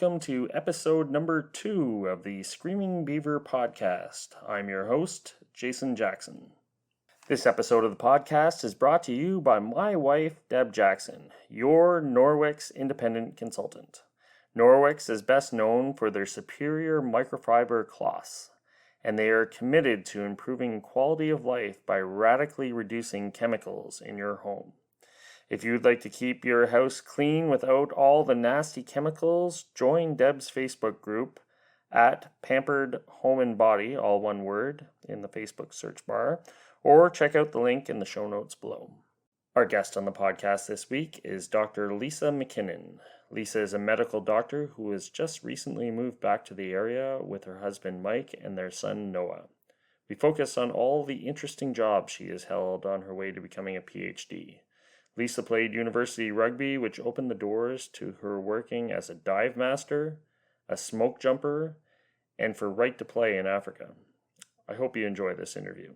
welcome to episode number 2 of the Screaming Beaver Podcast. I'm your host, Jason Jackson. This episode of the podcast is brought to you by my wife, Deb Jackson, your Norwex independent consultant. Norwex is best known for their superior microfiber cloths, and they are committed to improving quality of life by radically reducing chemicals in your home. If you'd like to keep your house clean without all the nasty chemicals, join Deb's Facebook group at Pampered Home and Body, all one word, in the Facebook search bar, or check out the link in the show notes below. Our guest on the podcast this week is Dr. Lisa MacKinnon. Lisa is a medical doctor who has just recently moved back to the area with her husband Mike and their son Noah. We focus on all the interesting jobs she has held on her way to becoming a PhD. Lisa played university rugby, which opened the doors to her working as a dive master, a smoke jumper, and for right to play in Africa. I hope you enjoy this interview.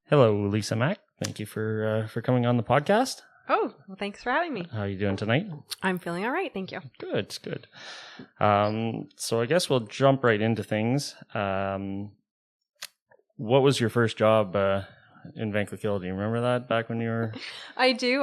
Hello, Lisa Mack. Thank you for coming on the podcast. Oh, well, thanks for having me. How are you doing tonight? I'm feeling all right, thank you. Good. So I guess we'll jump right into things. What was your first job in Vanklekill? Do you remember that back when you were... I do.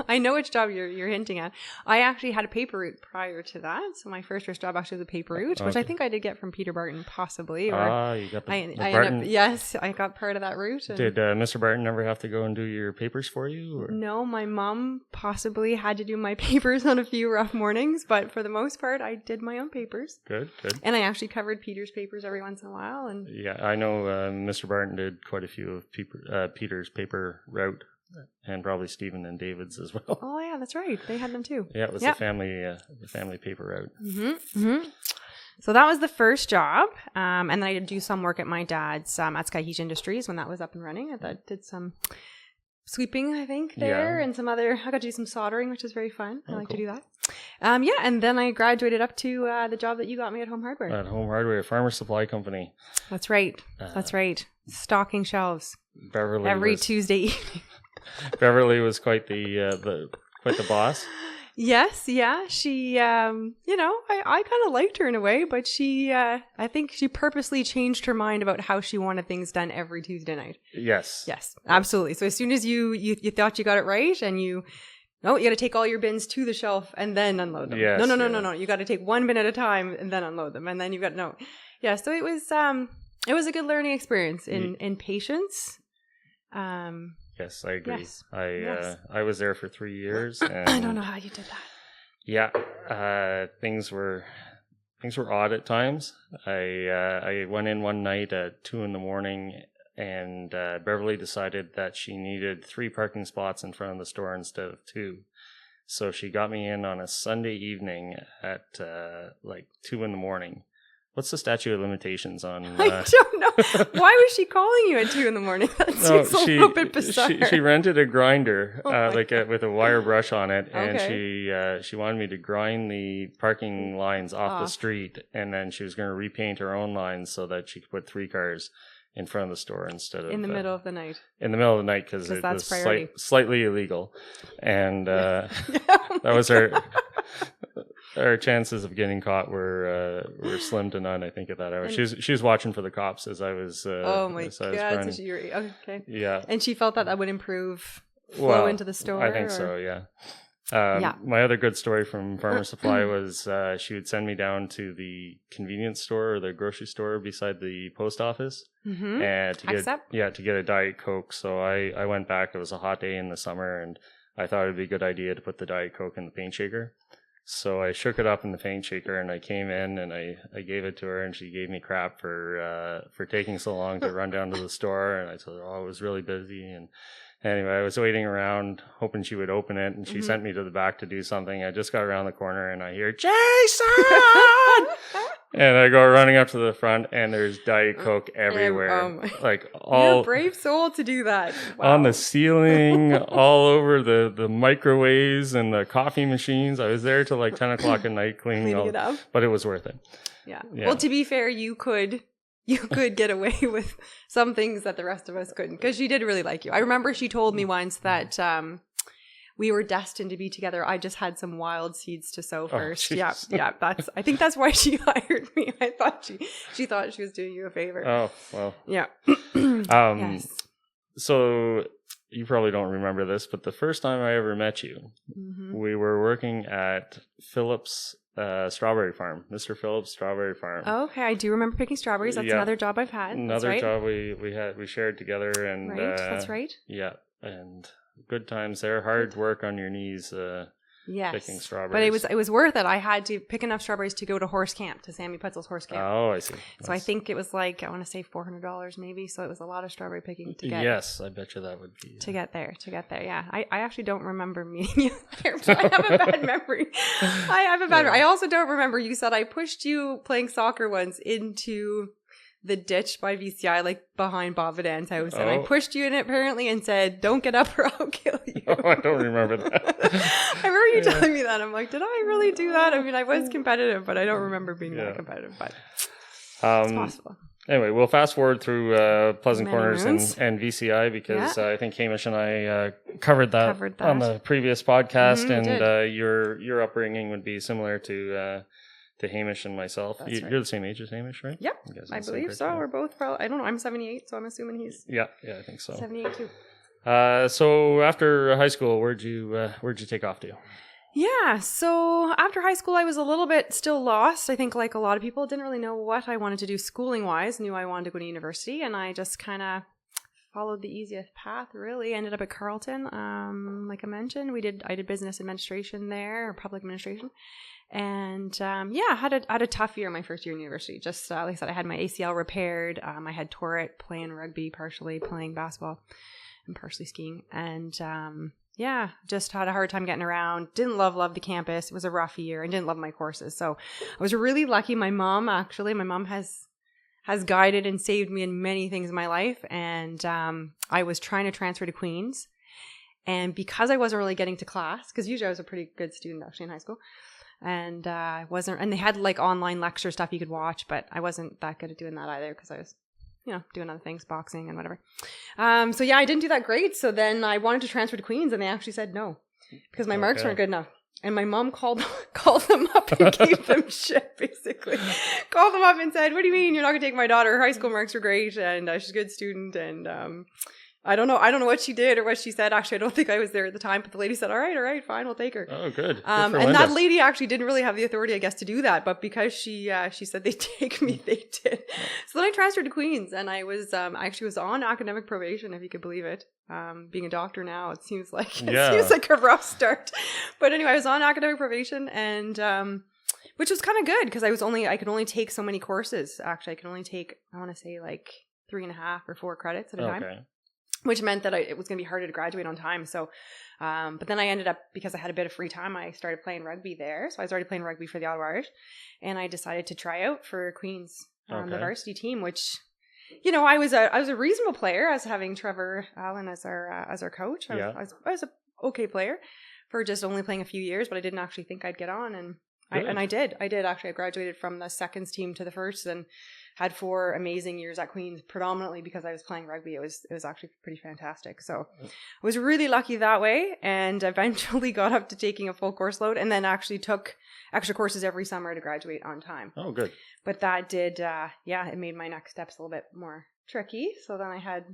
I know which job you're hinting at. I actually had a paper route prior to that. So my first job actually was a paper route, which I think I did get from Peter Barton, possibly. You got the Barton? Yes, I got part of that route. Did Mr. Barton ever have to go and do your papers for you? Or? No, my mom possibly had to do my papers on a few rough mornings, but for the most part, I did my own papers. Good. And I actually covered Peter's papers every once in a while. And yeah, I know Mr. Barton did quite a few of Peter's paper route, and probably Stephen and David's as well. Oh yeah, that's right. They had them too. Yeah, it was the family paper route. Mm-hmm. So that was the first job, and then I did do some work at my dad's at Skyheat Industries when that was up and running. I did some sweeping, I think, there, and some other. I got to do some soldering, which is very fun. I like to do that. And then I graduated up to the job that you got me at Home Hardware. At Home Hardware, a farmer supply company. That's right. Stocking shelves. Beverly every Tuesday evening. Beverly was quite the boss. Yes, yeah. She, I kind of liked her in a way, but she, I think she purposely changed her mind about how she wanted things done every Tuesday night. Yes, absolutely. So as soon as you thought you got it right, and you got to take all your bins to the shelf and then unload them. Yes, no. You got to take one bin at a time and then unload them, and then you got Yeah, so it was a good learning experience in patience. Yes, I agree. Yes. I was there for 3 years. And I don't know how you did that. Yeah, things were odd at times. I went in one night at 2 a.m, and Beverly decided that she needed 3 parking spots in front of the store instead of 2. So she got me in on a Sunday evening at 2 a.m. What's the statute of limitations on... I don't know. Why was she calling you at 2 a.m? That seems a little bit bizarre. She rented a grinder, with a wire brush on it, and she wanted me to grind the parking lines off the street, and then she was going to repaint her own lines so that she could put 3 cars in front of the store instead of... In the middle of the night. In the middle of the night, because it was slightly illegal. And that was her... Our chances of getting caught were slim to none, I think, at that hour. She was watching for the cops as I was. Oh my god! So okay. Yeah. And she felt that would improve flow into the store. I think so. Yeah. My other good story from Farmer Supply was she would send me down to the convenience store or the grocery store beside the post office, and to get a Diet Coke. So I went back. It was a hot day in the summer, and I thought it'd be a good idea to put the Diet Coke in the paint shaker. So I shook it up in the paint shaker, and I came in and I gave it to her, and she gave me crap for taking so long to run down to the store. And I told her, I was really busy. And anyway, I was waiting around hoping she would open it, and she sent me to the back to do something. I just got around the corner and I hear, Jason! And I go running up to the front, and there's Diet Coke everywhere. You're a brave soul to do that. Wow. On the ceiling, all over the microwaves and the coffee machines. I was there till 10 o'clock at night cleaning it up. But it was worth it. Yeah. Well, to be fair, you could you could get away with some things that the rest of us couldn't, because she did really like you. I remember she told me once that we were destined to be together. I just had some wild seeds to sow first. Yeah. I think that's why she hired me. I thought she thought she was doing you a favor. Oh, well. Yeah. Yes. So you probably don't remember this, but the first time I ever met you, we were working at Phillips Strawberry Farm, Mr. Phillips Strawberry Farm. Oh, okay, I do remember picking strawberries. That's another job I've had. Another job we shared together, and that's right. Yeah, and good times there. Hard work on your knees. Picking strawberries. But it was worth it. I had to pick enough strawberries to go to horse camp, to Sammy Putzel's horse camp. Oh, I see. So I think it was like, I want to say $400 maybe. So it was a lot of strawberry picking to get. Yes, I bet you that would be. To get there. Yeah. I actually don't remember meeting you there, but I have a bad memory. I also don't remember, you said I pushed you playing soccer once into the ditch by VCI, like behind Bob Vidan's house. And I pushed you in it apparently and said, don't get up or I'll kill you. Oh, I don't remember that. I remember you telling me that. I'm like, did I really do that? I mean, I was competitive, but I don't remember being that competitive. But it's possible. Anyway, we'll fast forward through Pleasant Corners and VCI, because I think Hamish and I covered that on the previous podcast, and your upbringing would be similar to Hamish and myself. You're the same age as Hamish, right? Yep, I believe so. We're both probably, I don't know, I'm 78, so I'm assuming he's... Yeah, I think so. 78 too. So after high school, where'd you take off to? Yeah, so after high school, I was a little bit still lost. I think like a lot of people, didn't really know what I wanted to do schooling-wise. Knew I wanted to go to university, and I just kind of followed the easiest path, really. Ended up at Carleton, like I mentioned. I did business administration there, or public administration. And I had a tough year my first year in university. Just like I said, I had my ACL repaired. I had tore it playing rugby, partially playing basketball, and partially skiing. And just had a hard time getting around. Didn't love the campus. It was a rough year, and didn't love my courses. So I was really lucky. My mom has guided and saved me in many things in my life. And I was trying to transfer to Queen's, and because I wasn't really getting to class, because usually I was a pretty good student actually in high school. And and they had like online lecture stuff you could watch, but I wasn't that good at doing that either, because I was, doing other things, boxing and whatever. I didn't do that great. So then I wanted to transfer to Queen's, and they actually said no, because my marks weren't good enough. And my mom called them up and gave them shit, basically. Called them up and said, what do you mean you're not going to take my daughter? Her high school marks are great, and she's a good student, and I don't know what she did or what she said. Actually, I don't think I was there at the time, but the lady said, all right, fine, we'll take her. Oh, good. And that lady actually didn't really have the authority, I guess, to do that. But because she said they'd take me, they did. So then I transferred to Queen's, and I was actually was on academic probation, if you could believe it. Being a doctor now, it seems like a rough start. But anyway, I was on academic probation, and which was kind of good, because I could only take so many courses. Actually, I could only take, I want to say, like 3.5 or 4 credits at a time. Which meant that it was going to be harder to graduate on time. So, but then I ended up, because I had a bit of free time, I started playing rugby there. So I started playing rugby for the Ottawa Irish, and I decided to try out for Queen's, the varsity team, which, I was a reasonable player, as having Trevor Allen as our coach. I was an okay player for just only playing a few years, but I didn't actually think I'd get on, and I did actually. I graduated from the seconds team to the first, and had 4 amazing years at Queen's, predominantly because I was playing rugby. It was actually pretty fantastic. So I was really lucky that way, and eventually got up to taking a full course load, and then actually took extra courses every summer to graduate on time. Oh, good. But that did, it made my next steps a little bit more tricky. So then I had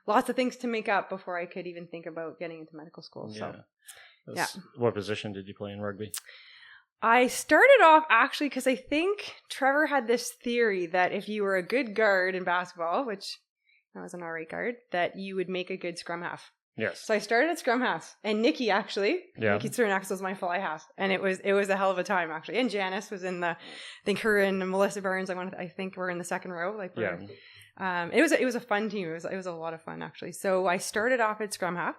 lots of things to make up before I could even think about getting into medical school. So, What position did you play in rugby? I started off actually because I think Trevor had this theory that if you were a good guard in basketball, which I was an alright guard, that you would make a good scrum half. Yes. So I started at scrum half, and Nikki Cernax was my fly half, and it was a hell of a time actually. And Janice was in I think her and Melissa Burns, I think were in the second row. It was a fun team. It was a lot of fun actually. So I started off at scrum half.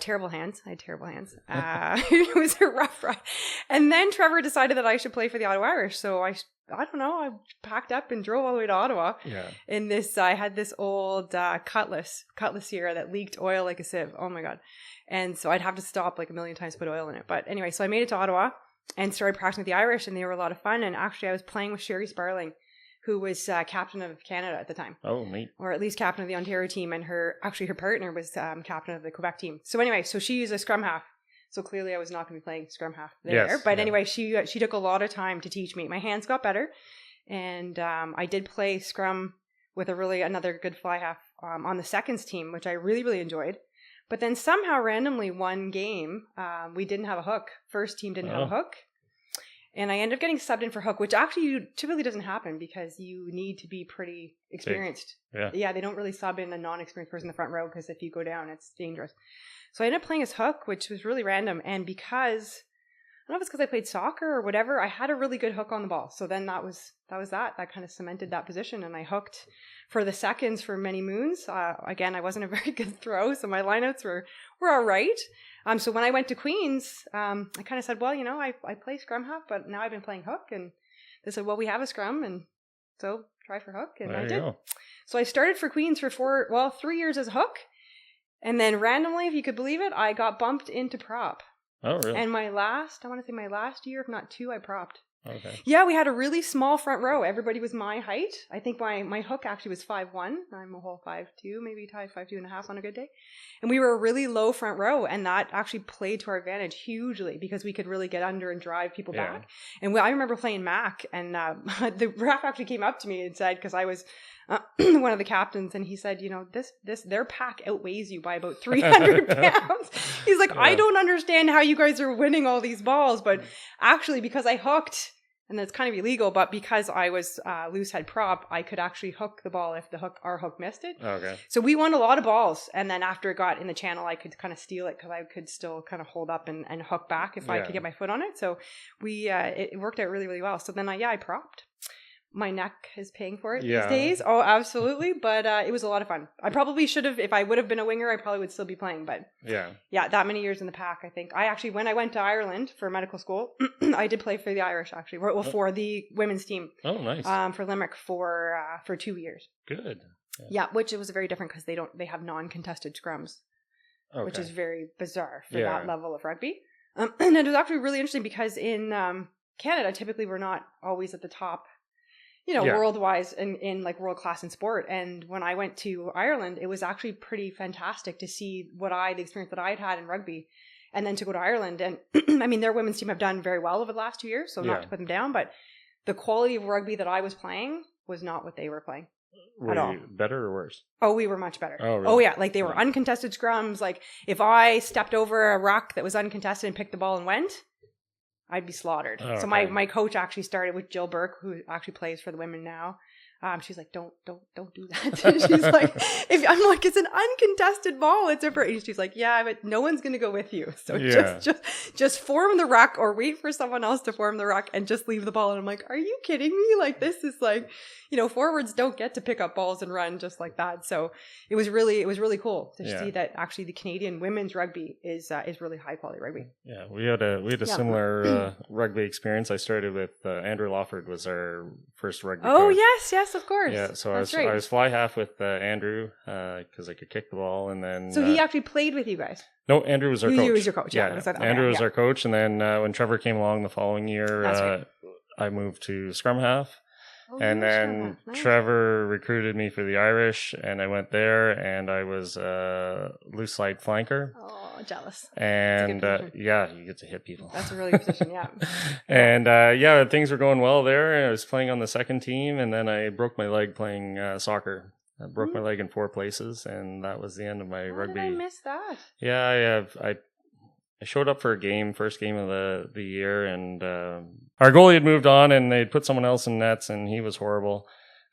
Terrible hands. I had terrible hands. It was a rough ride. And then Trevor decided that I should play for the Ottawa Irish. So I don't know, I packed up and drove all the way to Ottawa. Yeah. In this, I had this old Cutlass Sierra that leaked oil like a sieve. Oh my God. And so I'd have to stop like a million times to put oil in it. But anyway, so I made it to Ottawa and started practicing with the Irish, and they were a lot of fun. And actually I was playing with Sherry Sparling who was captain of Canada at the time. Oh, neat. Or at least captain of the Ontario team, and her partner was captain of the Quebec team. So anyway, so she's a scrum half. So clearly I was not going to be playing scrum half there. Yes, but anyway, she took a lot of time to teach me. My hands got better, and I did play scrum with another good fly half on the seconds team, which I really, really enjoyed. But then somehow randomly one game, we didn't have a hook. First team didn't have a hook. And I ended up getting subbed in for hook, which actually typically doesn't happen because you need to be pretty experienced. Yeah, they don't really sub in a non-experienced person in the front row because if you go down, it's dangerous. So I ended up playing as hook, which was really random. And because, I don't know if it's because I played soccer or whatever, I had a really good hook on the ball. So then that was that. That kind of cemented that position. And I hooked for the seconds for many moons. Again, I wasn't a very good throw, so my lineouts were all right. So when I went to Queens, I kind of said, well, I play scrum half, but now I've been playing hook. And they said, well, we have a scrum, and so try for hook. And I did. Go. So I started for Queens for 3 years as hook. And then randomly, if you could believe it, I got bumped into prop. Oh, really? And my last year, if not 2, I propped. Okay. Yeah, we had a really small front row. Everybody was my height. I think my hook actually was 5'1". I'm a whole 5'2", maybe tied 5'2.5" on a good day. And we were a really low front row, and that actually played to our advantage hugely because we could really get under and drive people back. And I remember playing Mac, and the ref actually came up to me and said, because I was one of the captains, and he said, their pack outweighs you by about 300 pounds. He's like, I don't understand how you guys are winning all these balls, but actually because I hooked, and that's kind of illegal, but because I was loose head prop, I could actually hook the ball if our hook missed it. Okay. So we won a lot of balls, and then after it got in the channel, I could kind of steal it because I could still kind of hold up and hook back if I could get my foot on it. So it worked out really, really well. So then I propped. My neck is paying for it these days. Oh, absolutely. But it was a lot of fun. I probably should have, if I would have been a winger, I probably would still be playing. But yeah, that many years in the pack, I think. When I went to Ireland for medical school, I did play for the Irish, actually. Well, for the women's team. Oh, nice. For Limerick for 2 years. Good. Yeah, which it was very different because they have non-contested scrums, which is very bizarre for that level of rugby. And it was actually really interesting because in Canada, typically we're not always at the top, world-wise in like world class in sport. And when I went to Ireland, it was actually pretty fantastic to see the experience that I'd had in rugby, and then to go to Ireland. And I mean, their women's team have done very well over the last 2 years, so not to put them down, but the quality of rugby that I was playing was not what they were playing. Were you better or worse? Oh, we were much better. Oh, really? Oh, yeah. Like they were uncontested scrums. Like if I stepped over a ruck that was uncontested and picked the ball and went, I'd be slaughtered. So my coach actually started with Jill Burke, who actually plays for the women now. She's like, don't do that. She's like, I'm like, it's an uncontested ball. It's different. She's like, yeah, but no one's going to go with you. So just form the ruck or wait for someone else to form the ruck and just leave the ball. And I'm like, are you kidding me? Like, this is like, forwards don't get to pick up balls and run just like that. So it was really cool to see that actually the Canadian women's rugby is really high quality rugby. Yeah, we had a similar rugby experience. I started with Andrew Lawford was our first rugby coach. Yes, of course. Yeah, so I was fly half with Andrew because I could kick the ball, and then so he actually played with you guys. No, Andrew was our coach. He was your coach. Yeah. Andrew was our coach, and then when Trevor came along the following year, I moved to scrum half. And then Trevor recruited me for the Irish, and I went there, and I was loose side flanker. Oh, jealous. And you get to hit people. That's a really good position, yeah. And things were going well there. I was playing on the second team, and then I broke my leg playing soccer. I broke my leg in 4 places, and that was the end of my rugby. How did I miss that? Yeah, I showed up for a game, first game of the year, and our goalie had moved on, and they'd put someone else in nets, and he was horrible.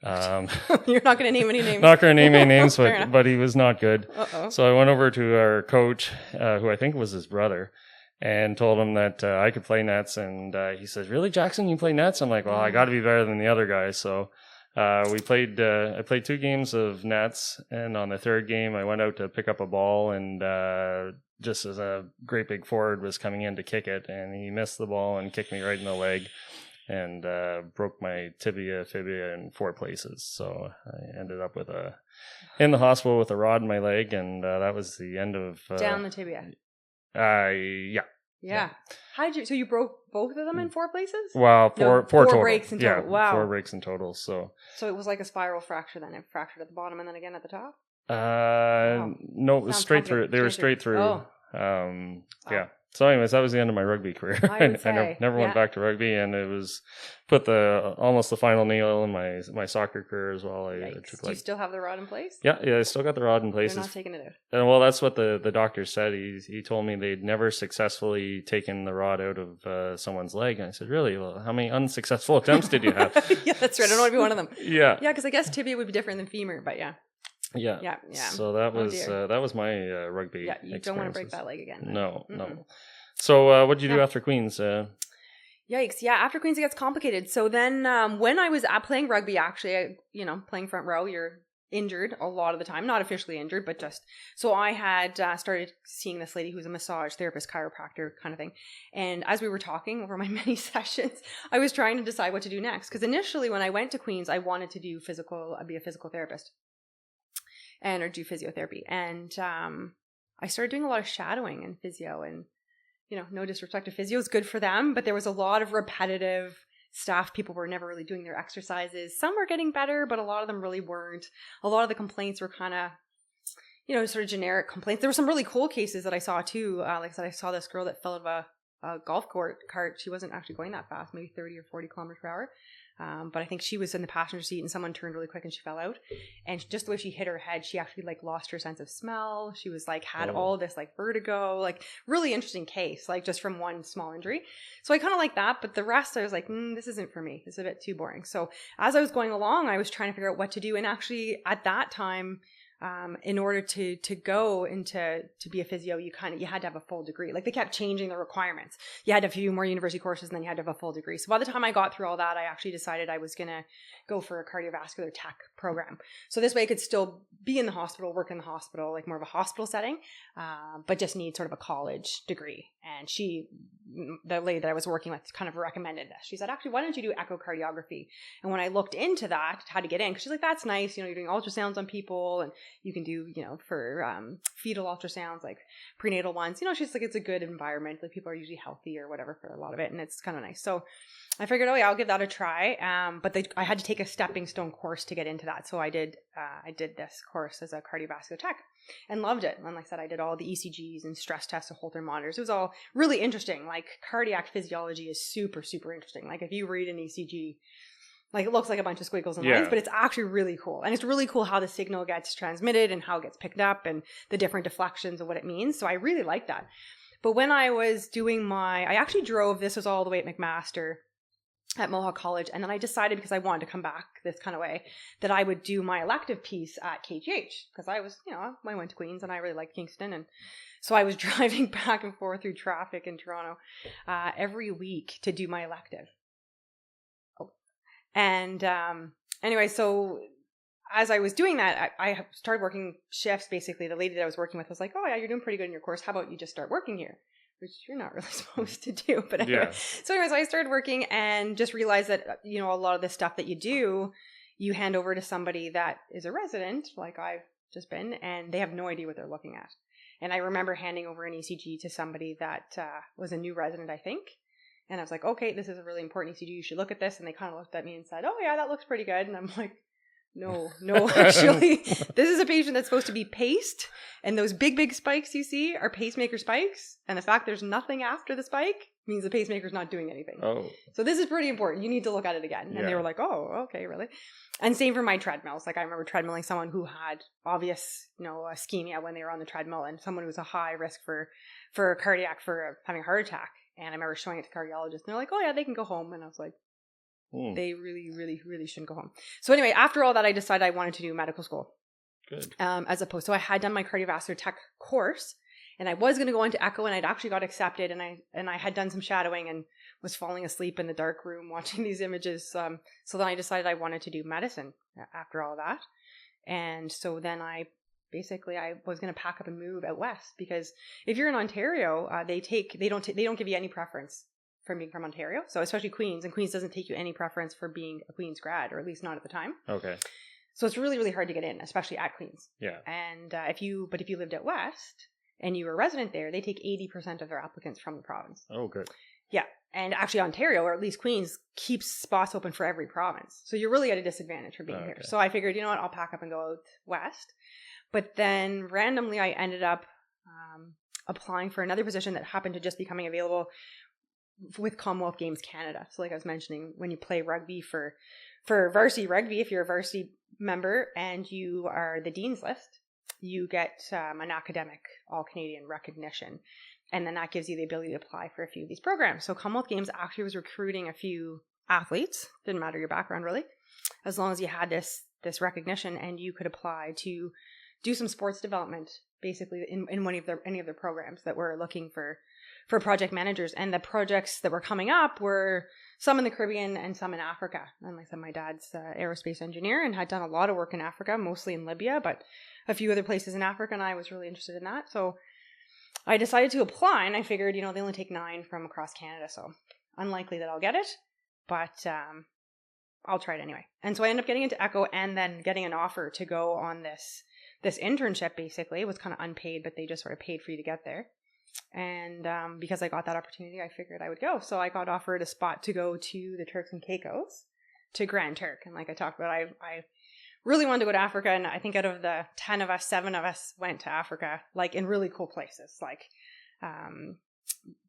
You're not going to name any names. Not going to name any names, but he was not good. Uh-oh. So I went over to our coach, who I think was his brother, and told him that I could play nets, and he says, "Really, Jackson, you play nets?" I'm like, "Well, I got to be better than the other guys." So I played 2 games of nets, and on the third game, I went out to pick up a ball, and just as a great big forward was coming in to kick it, and he missed the ball and kicked me right in the leg, and broke my fibula in 4 places. So I ended up in the hospital with a rod in my leg, and that was the end of down the tibia. Yeah. Yeah. How did you? So you broke both of them in 4 places? Well, four total. Breaks in total. Yeah, wow. 4 breaks in total. So it was like a spiral fracture. Then it fractured at the bottom and then again at the top. No, it was straight through. They were straight through. Oh. Yeah. So, anyways, that was the end of my rugby career. I never went back to rugby, and it was put almost the final nail in my soccer career as well. Do you still have the rod in place? Yeah, I still got the rod in place. They're not taking it out. And well, that's what the doctor said. He told me they'd never successfully taken the rod out of someone's leg. And I said, really? Well, how many unsuccessful attempts did you have? Yeah, that's right. I don't want to be one of them. Yeah. Yeah, because I guess tibia would be different than femur, but yeah. Yeah. So that was my rugby. Yeah, you don't want to break that leg again. Then. No. So what did you do after Queens? Yikes! Yeah, after Queens it gets complicated. So then, when I was playing rugby, actually, playing front row, you're injured a lot of the time. Not officially injured, but just so I had started seeing this lady who's a massage therapist, chiropractor kind of thing. And as we were talking over my many sessions, I was trying to decide what to do next. Because initially, when I went to Queens, I wanted to do be a physical therapist. Or do physiotherapy. And I started doing a lot of shadowing in physio. And, no disrespect to physio is good for them, but there was a lot of repetitive stuff. People were never really doing their exercises. Some were getting better, but a lot of them really weren't. A lot of the complaints were kind of, sort of generic complaints. There were some really cool cases that I saw too. Like I said, I saw this girl that fell out of a golf cart. She wasn't actually going that fast, maybe 30 or 40 kilometers per hour. But I think she was in the passenger seat and someone turned really quick and she fell out. And just the way she hit her head, she actually lost her sense of smell. She was had all this vertigo, really interesting case, just from one small injury. So I kind of like that, but the rest I was like, this isn't for me. It's a bit too boring. So as I was going along, I was trying to figure out what to do. And actually at that time, in order to go into to be a physio, you had to have a full degree. They kept changing the requirements. You had a few more university courses and then you had to have a full degree. So by the time I got through all that, I actually decided I was going to go for a cardiovascular tech program. So this way I could still be in the hospital, work in the hospital, more of a hospital setting, but just need sort of a college degree. And the lady that I was working with kind of recommended this. She said, actually, why don't you do echocardiography? And when I looked into that, how to get in, because she's like, that's nice. You're doing ultrasounds on people and you can do, for fetal ultrasounds, prenatal ones. She's like, it's a good environment. People are usually healthy or whatever for a lot of it. And it's kind of nice. So I figured, I'll give that a try. But I had to take a stepping stone course to get into that. So I did this course as a cardiovascular tech and loved it. And like I said, I did all the ECGs and stress tests of Holter monitors. It was all really interesting. Cardiac physiology is super, super interesting. If you read an ECG, it looks like a bunch of squiggles and lines, but it's actually really cool. And it's really cool how the signal gets transmitted and how it gets picked up and the different deflections of what it means. So I really like that. But when I was doing I actually drove, this was all the way at McMaster at Mohawk College. And then I decided, because I wanted to come back this kind of way, that I would do my elective piece at KGH. Because I was, I went to Queens and I really liked Kingston. And so I was driving back and forth through traffic in Toronto every week to do my elective. And anyway, so as I was doing that, I started working shifts. Basically, the lady that I was working with was like, oh, yeah, you're doing pretty good in your course. How about you just start working here? Which you're not really supposed to do. But anyway. So anyways, I started working and just realized that, a lot of the stuff that you do, you hand over to somebody that is a resident, like I've just been, and they have no idea what they're looking at. And I remember handing over an ECG to somebody that was a new resident, I think. And I was like, okay, this is a really important ECG. You should look at this. And they kind of looked at me and said, oh, yeah, that looks pretty good. And I'm like, no, actually, this is a patient that's supposed to be paced. And those big spikes you see are pacemaker spikes. And the fact there's nothing after the spike means the pacemaker's not doing anything. Oh. So this is pretty important. You need to look at it again. And they were like, oh, okay, really? And same for my treadmills. I remember treadmilling someone who had obvious, ischemia when they were on the treadmill and someone who was a high risk for cardiac, for having a heart attack. And I remember showing it to cardiologists and they're like, oh yeah, they can go home. And I was like, they really, really, really shouldn't go home. So anyway, after all that, I decided I wanted to do medical school. Good. So I had done my cardiovascular tech course and I was going to go into echo and I'd actually got accepted and I had done some shadowing and was falling asleep in the dark room watching these images. So then I decided I wanted to do medicine after all that. And so then I was going to pack up and move out west because if you're in Ontario, they don't give you any preference from being from Ontario. So especially Queens, and Queens doesn't take you any preference for being a Queens grad, or at least not at the time. Okay. So it's really, really hard to get in, especially at Queens. Yeah. And if you lived out west, and you were a resident there, they take 80% of their applicants from the province. Oh, good. Yeah. And actually Ontario, or at least Queens, keeps spots open for every province. So you're really at a disadvantage for being here. So I figured, you know what, I'll pack up and go out west. But then randomly I ended up applying for another position that happened to just be coming available with Commonwealth Games Canada. So like I was mentioning, when you play rugby for varsity rugby, if you're a varsity member and you are the Dean's List, you get an academic all-Canadian recognition. And then that gives you the ability to apply for a few of these programs. So Commonwealth Games actually was recruiting a few athletes. Didn't matter your background, really. As long as you had this recognition, and you could apply to do some sports development, basically in any of their programs that were looking for project managers. And the projects that were coming up were some in the Caribbean and some in Africa. And like I said, my dad's aerospace engineer and had done a lot of work in Africa, mostly in Libya, but a few other places in Africa, and I was really interested in that. So I decided to apply, and I figured, they only take 9 from across Canada, so unlikely that I'll get it, but I'll try it anyway. And so I ended up getting into ECHO and then getting an offer to go on this internship, basically. It was kind of unpaid, but they just sort of paid for you to get there. And because I got that opportunity, I figured I would go. So I got offered a spot to go to the Turks and Caicos, to Grand Turk. And like I talked about, I really wanted to go to Africa, and I think out of the 10 of us, 7 of us went to Africa, like in really cool places. Like,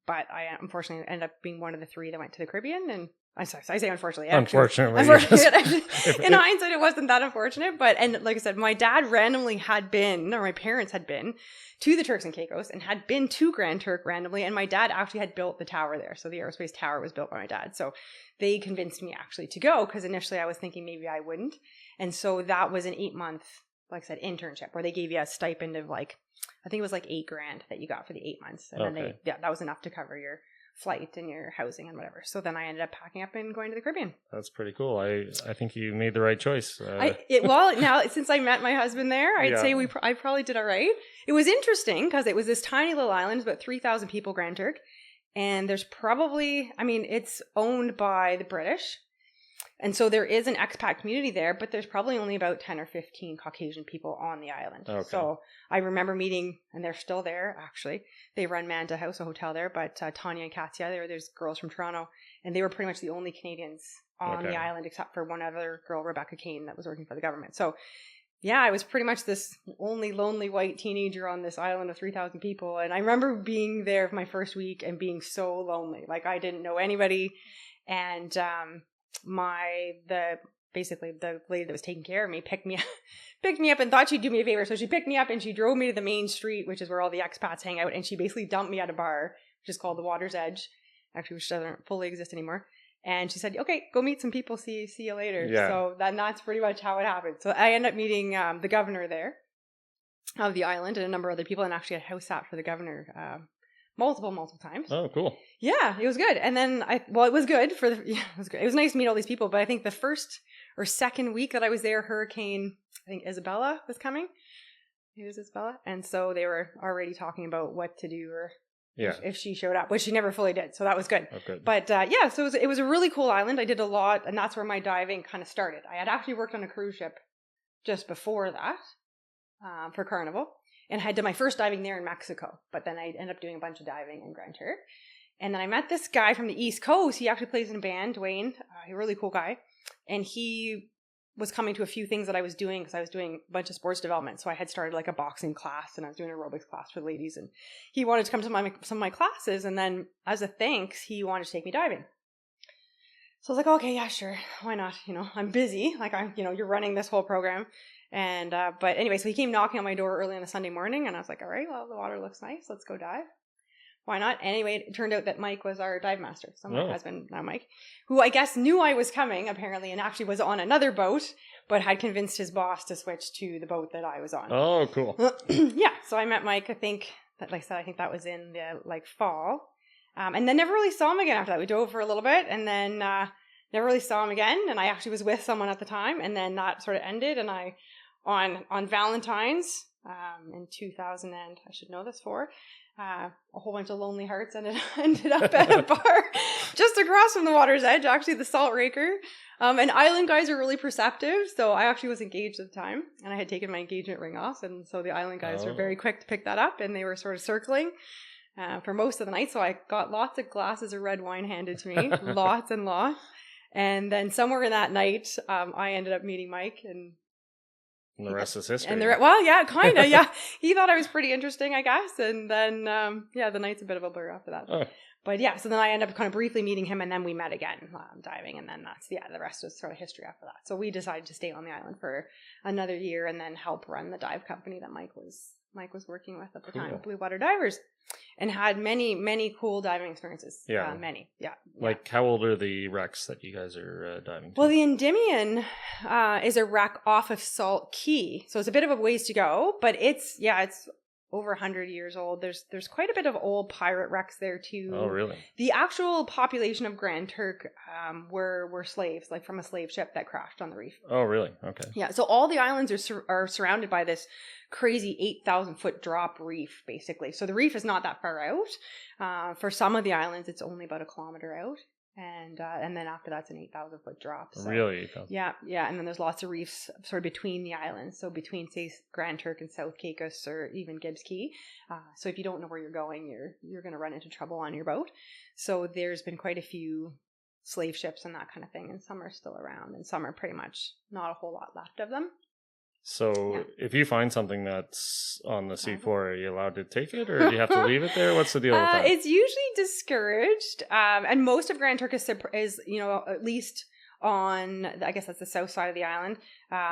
but I unfortunately ended up being one of the 3 that went to the Caribbean. And I say unfortunately. Unfortunately. In hindsight, it wasn't that unfortunate. But, and like I said, my dad randomly had been, or my parents had been, to the Turks and Caicos and had been to Grand Turk randomly. And my dad actually had built the tower there. So the aerospace tower was built by my dad. So they convinced me actually to go, because initially I was thinking maybe I wouldn't. And so that was an 8-month, like I said, internship where they gave you a stipend of I think it was like $8,000 that you got for the 8 months. And then that was enough to cover your flight and your housing and whatever. So then I ended up packing up and going to the Caribbean. That's pretty cool. I think you made the right choice. Now since I met my husband there, I'd say I probably did all right. It was interesting because it was this tiny little island, about 3,000 people, Grand Turk. And there's probably, it's owned by the British. And so there is an expat community there, but there's probably only about 10 or 15 Caucasian people on the island. Okay. So I remember meeting, and they're still there, actually. They run Manta House, a hotel there, but Tanya and Katya, there's girls from Toronto, and they were pretty much the only Canadians on the island, except for one other girl, Rebecca Kane, that was working for the government. So yeah, I was pretty much this only lonely white teenager on this island of 3,000 people. And I remember being there for my first week and being so lonely. Like, I didn't know anybody. And basically the lady that was taking care of me picked me up and thought she'd do me a favor. So she picked me up and she drove me to the main street, which is where all the expats hang out. And she basically dumped me at a bar, which is called the Water's Edge, actually, which doesn't fully exist anymore. And she said, okay, go meet some people. See you later. Yeah. So that's pretty much how it happened. So I ended up meeting the governor there of the island and a number of other people, and actually a house sat for the governor multiple times. Oh, cool. Yeah, it was good. And then it was good it was good. It was nice to meet all these people, but I think the first or second week that I was there, Hurricane, I think Isabella was coming. It was Isabella. And so they were already talking about what to do or if she showed up, which she never fully did. So that was good. Oh, good. But so it was a really cool island. I did a lot, and that's where my diving kind of started. I had actually worked on a cruise ship just before that for Carnival. And I had done my first diving there in Mexico. But then I ended up doing a bunch of diving in Grand Turk. And then I met this guy from the East Coast. He actually plays in a band, Dwayne. A really cool guy. And he was coming to a few things that I was doing, because I was doing a bunch of sports development. So I had started like a boxing class, and I was doing an aerobics class for the ladies. And he wanted to come to some of my classes. And then as a thanks, he wanted to take me diving. So I was like, okay, yeah, sure. Why not? I'm busy. Like, you're running this whole program. And, but anyway, so he came knocking on my door early on a Sunday morning, and I was like, all right, well, the water looks nice. Let's go dive. Why not? Anyway, it turned out that Mike was our dive master. So my husband, now Mike, who I guess knew I was coming, apparently, and actually was on another boat, but had convinced his boss to switch to the boat that I was on. Oh, cool. Yeah. So I met Mike, I think that was in the fall. And then never really saw him again after that. We dove for a little bit, and then, never really saw him again. And I actually was with someone at the time, and then that sort of ended. And on Valentine's, in 2000, and I should know this A whole bunch of lonely hearts ended up at a bar just across from the water's edge, actually the Salt Raker. And island guys are really perceptive. So I actually was engaged at the time and I had taken my engagement ring off. And so the island guys were very quick to pick that up and they were sort of circling for most of the night. So I got lots of glasses of red wine handed to me, lots and lots. And then somewhere in that night, I ended up meeting Mike and the rest is history. And well, yeah, kind of, yeah. He thought I was pretty interesting, I guess. And then, the night's a bit of a blur after that. Oh. But yeah, so then I ended up kind of briefly meeting him and then we met again diving. And then the rest was sort of history after that. So we decided to stay on the island for another year and then help run the dive company that Mike was working with at the time, Blue Water Divers, and had many, many cool diving experiences. Yeah. Many. Yeah. Like, how old are the wrecks that you guys are diving to? Well, the Endymion is a wreck off of Salt Key. So it's a bit of a ways to go, but it's over 100 years old. There's quite a bit of old pirate wrecks there too. Oh, really? The actual population of Grand Turk were slaves, like from a slave ship that crashed on the reef. Oh, really? Okay. Yeah, so all the islands are surrounded by this crazy 8,000 foot drop reef, basically. So the reef is not that far out. For some of the islands, it's only about 1 kilometer out. And then after that's an 8,000 foot drop. So, really? 8,000? Yeah. And then there's lots of reefs sort of between the islands. So between, say, Grand Turk and South Caicos or even Gibbs Key. So if you don't know where you're going, you're going to run into trouble on your boat. So there's been quite a few slave ships and that kind of thing. And some are still around and some are pretty much not a whole lot left of them. So if you find something that's on the seafloor, are you allowed to take it or do you have to leave it there? What's the deal with that? It's usually discouraged. And most of Grand Turk is, at least on, I guess that's the south side of the island.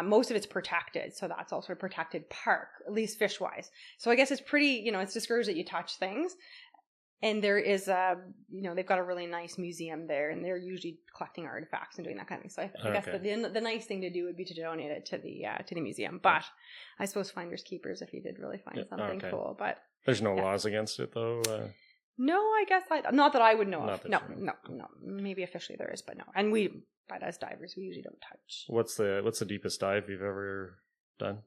Most of it's protected. So that's also a protected park, at least fish-wise. So I guess it's pretty, it's discouraged that you touch things. And there is they've got a really nice museum there, and they're usually collecting artifacts and doing that kind of thing. So I guess the nice thing to do would be to donate it to the museum. But I suppose finders keepers if you did really find something cool. But there's no laws against it though. No, I guess not that I would know of. No. Maybe officially there is, but no. And but as divers, we usually don't touch. What's the deepest dive you've ever done?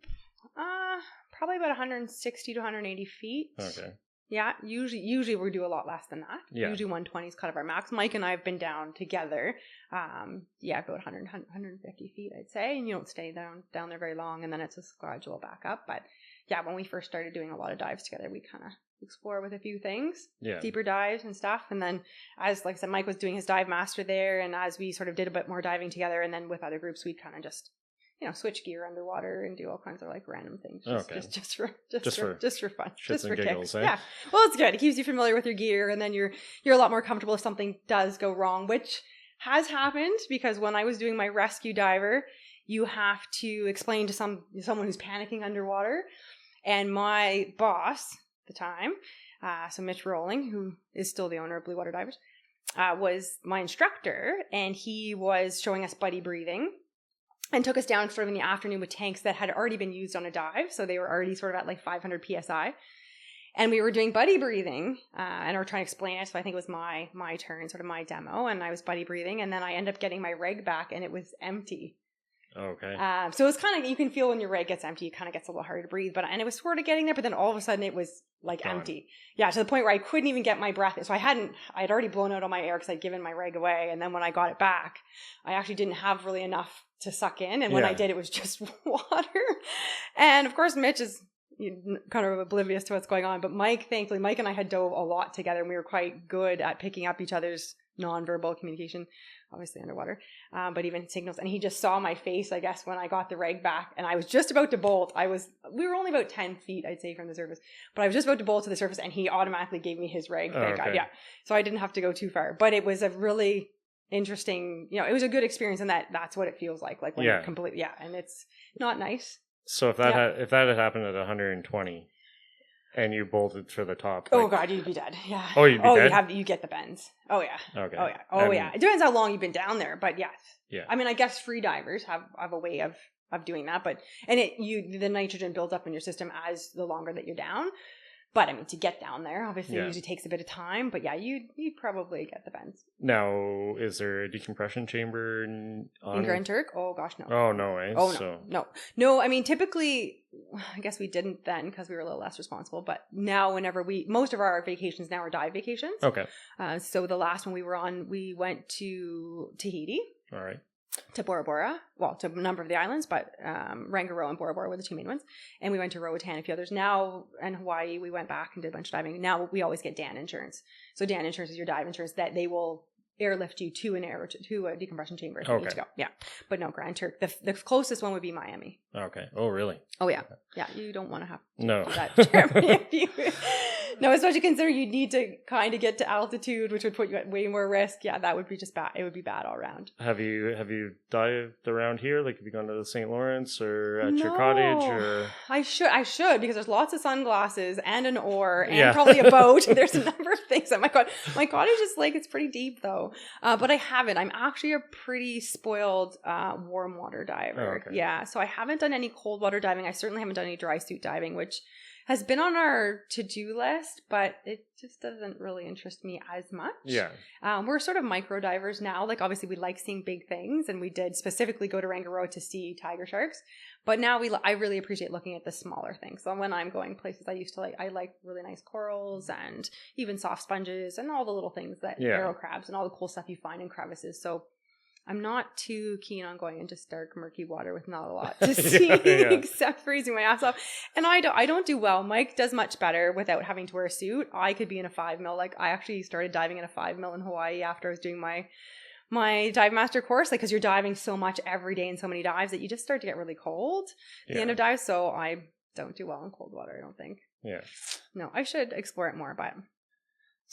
Probably about 160 to 180 feet. Okay. Yeah, usually we do a lot less than that. Yeah. Usually 120 is kind of our max. Mike and I have been down together. About 150 feet, I'd say. And you don't stay down there very long, and then it's a gradual back up. But yeah, when we first started doing a lot of dives together, we kind of explore with a few things, deeper dives and stuff. And then as, like I said, Mike was doing his dive master there, and as we sort of did a bit more diving together, and then with other groups, we'd kind of just switch gear underwater and do all kinds of like random things. Just for fun. Just for giggles, kicks. Yeah. Well, it's good. It keeps you familiar with your gear, and then you're a lot more comfortable if something does go wrong, which has happened because when I was doing my rescue diver, you have to explain to someone who's panicking underwater. And my boss at the time, so Mitch Rowling, who is still the owner of Blue Water Divers, was my instructor, and he was showing us buddy breathing. And took us down sort of in the afternoon with tanks that had already been used on a dive. So they were already sort of at like 500 PSI. And we were doing buddy breathing and we were trying to explain it. So I think it was my turn, sort of my demo. And I was buddy breathing. And then I ended up getting my rig back and it was empty. Okay. So it's kind of, you can feel when your rig gets empty, it kind of gets a little harder to breathe. And it was sort of getting there, but then all of a sudden it was like empty. Yeah, to the point where I couldn't even get my breath. So I had already blown out all my air because I'd given my rig away. And then when I got it back, I actually didn't have really enough to suck in. And when I did, it was just water. And of course, Mitch is kind of oblivious to what's going on. But thankfully, Mike and I had dove a lot together, and we were quite good at picking up each other's nonverbal communication, obviously underwater, but even signals. And he just saw my face, I guess, when I got the rig back, and I was just about to bolt. We were only about 10 feet, I'd say, from the surface, but I was just about to bolt to the surface, and he automatically gave me his rig. Thank God. Yeah. So I didn't have to go too far, but it was a really interesting, it was a good experience, and that's what it feels like when you're completely, and it's not nice. So if that had happened at 120 and you bolted for the top. Oh God, you'd be dead. Yeah. Oh, you'd be dead? You get the bends. Oh yeah. Okay. Oh yeah. Oh yeah. It depends how long you've been down there, but yes. Yeah. I mean, I guess free divers have a way of doing that, but the nitrogen builds up in your system as the longer that you're down. But I mean, to get down there, obviously, it usually takes a bit of time. But yeah, you'd probably get the bends. Now, is there a decompression chamber in Grand Turk? Oh gosh, no. Oh no, eh? Oh no. I mean, typically, I guess we didn't then because we were a little less responsible. But now, whenever most of our vacations now are dive vacations. Okay. So the last one we were on, we went to Tahiti. All right. To Bora Bora, well, to a number of the islands, but Rangiroa and Bora Bora were the two main ones. And we went to Roatan and a few others. Now, in Hawaii, we went back and did a bunch of diving. Now we always get DAN insurance. So DAN insurance is your dive insurance that they will airlift you to a decompression chamber if you need to go. Yeah. But no, Grand Turk. The closest one would be Miami. Okay. Oh, really? Oh, yeah. Yeah, you don't want to have to do that. No, especially considering you need to kind of get to altitude, which would put you at way more risk. Yeah, that would be just bad. It would be bad all around. Have you dived around here? Like, have you gone to the St. Lawrence or at your cottage? Or I should because there's lots of sunglasses and an oar and probably a boat. There's a number of things. My cottage is like, it's pretty deep though, but I haven't. I'm actually a pretty spoiled warm water diver. Oh, okay. Yeah, so I haven't done any cold water diving. I certainly haven't done any dry suit diving, which has been on our to-do list, but it just doesn't really interest me as much. Yeah. We're sort of micro divers now. Like, obviously, we like seeing big things, and we did specifically go to Rangiroa to see tiger sharks. But now I really appreciate looking at the smaller things. So when I'm going places, I like really nice corals and even soft sponges and all the little things that arrow crabs and all the cool stuff you find in crevices. So I'm not too keen on going into dark, murky water with not a lot to see except freezing my ass off. And I don't do well. Mike does much better without having to wear a suit. I could be in a 5 mil. Like, I actually started diving in a 5 mil in Hawaii after I was doing my dive master course, like, because you're diving so much every day in so many dives that you just start to get really cold at the end of dives. So I don't do well in cold water, I don't think. Yeah. No, I should explore it more, but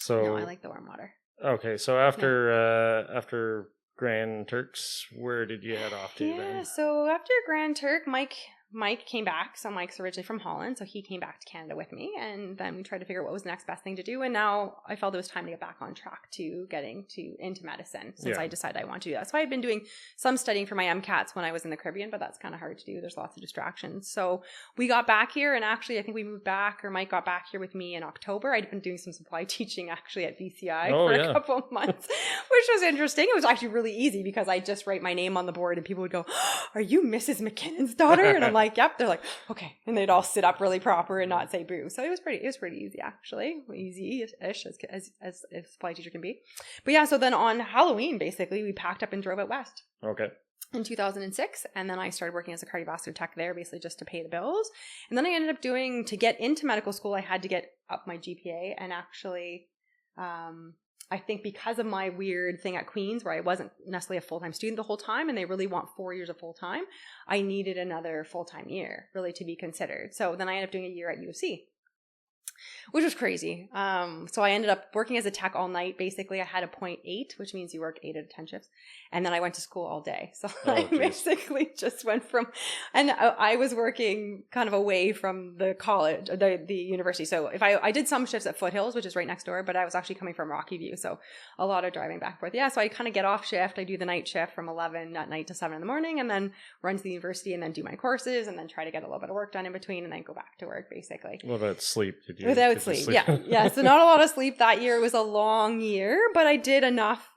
I like the warm water. Okay, so after Grand Turks, where did you head off to then? Yeah, so after Grand Turk, Mike came back. So Mike's originally from Holland, so he came back to Canada with me, and then we tried to figure out what was the next best thing to do. And now I felt it was time to get back on track to getting into medicine since I decided I want to do that. So I had been doing some studying for my MCATs when I was in the Caribbean, but that's kind of hard to do. There's lots of distractions. So we got back here, and actually I think we moved back, or Mike got back here with me in October. I'd been doing some supply teaching actually at VCI for a couple of months, which was interesting. It was actually really easy because I just write my name on the board and people would go, "Are you Mrs. McKinnon's daughter?" And I'm like, "Yep." They're like, "Okay," and they'd all sit up really proper and not say boo. So it was pretty easy actually, easy-ish as a supply teacher can be. But yeah, so then on Halloween, basically, we packed up and drove out west. Okay. In 2006, and then I started working as a cardiovascular tech there, basically just to pay the bills. And then I ended up to get into medical school, I had to get up my GPA, and actually, I think because of my weird thing at Queen's where I wasn't necessarily a full-time student the whole time and they really want 4 years of full-time, I needed another full-time year really to be considered. So then I ended up doing a year at UC, which was crazy. So I ended up working as a tech all night. Basically, I had a 0.8, which means you work 8 out of 10 shifts. And then I went to school all day. So I basically just went and I was working kind of away from the college, the university. So if I did some shifts at Foothills, which is right next door, but I was actually coming from Rocky View. So a lot of driving back and forth. Yeah. So I kind of get off shift. I do the night shift from 11 at night to 7 in the morning, and then run to the university and then do my courses and then try to get a little bit of work done in between and then go back to work basically. What about sleep? Without sleep. Yeah. So not a lot of sleep that year. It was a long year, but I did enough.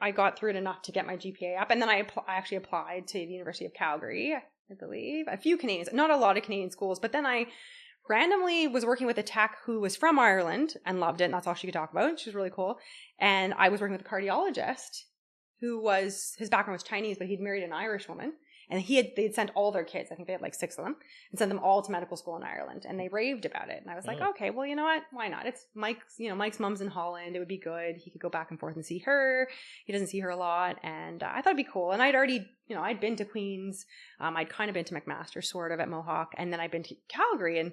I got through it enough to get my GPA up, and then I actually applied to the University of Calgary, I believe. A few Canadians, not a lot of Canadian schools, but then I randomly was working with a tech who was from Ireland and loved it, and that's all she could talk about. She was really cool. And I was working with a cardiologist his background was Chinese, but he'd married an Irish woman. And they'd sent all their kids, I think they had like 6 of them, and sent them all to medical school in Ireland. And they raved about it. And I was like, okay, well, you know what? Why not? It's Mike's mom's in Holland. It would be good. He could go back and forth and see her. He doesn't see her a lot. And I thought it'd be cool. And I'd already, I'd been to Queen's. I'd kind of been to McMaster, sort of, at Mohawk. And then I'd been to Calgary. And,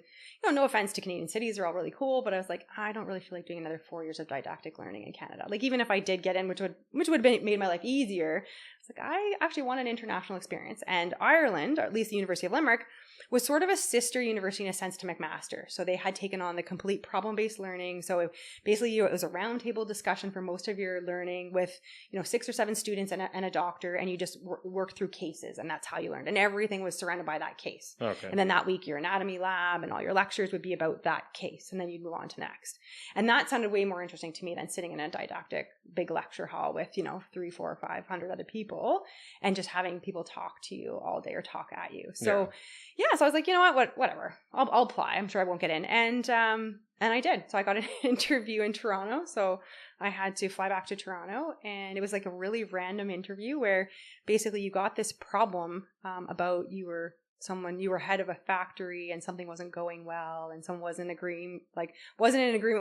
no offense to Canadian cities, they're all really cool. But I was like, I don't really feel like doing another 4 years of didactic learning in Canada. Like, even if I did get in, which would have made my life easier, I was like, I actually want an international experience. science. And Ireland, or at least the University of Limerick, was sort of a sister university in a sense to McMaster. So they had taken on the complete problem-based learning. So basically it was a roundtable discussion for most of your learning with, 6 or 7 students and a doctor, and you just work through cases, and that's how you learned. And everything was surrounded by that case. Okay. And then that week your anatomy lab and all your lectures would be about that case, and then you'd move on to next. And that sounded way more interesting to me than sitting in a didactic big lecture hall with, 300, 400, 500 other people and just having people talk to you all day or talk at you. So so I was like, you know what, whatever, I'll apply. I'm sure I won't get in. And I did. So I got an interview in Toronto. So I had to fly back to Toronto, and it was like a really random interview where basically you got this problem about you were head of a factory and something wasn't going well, and someone wasn't in agreement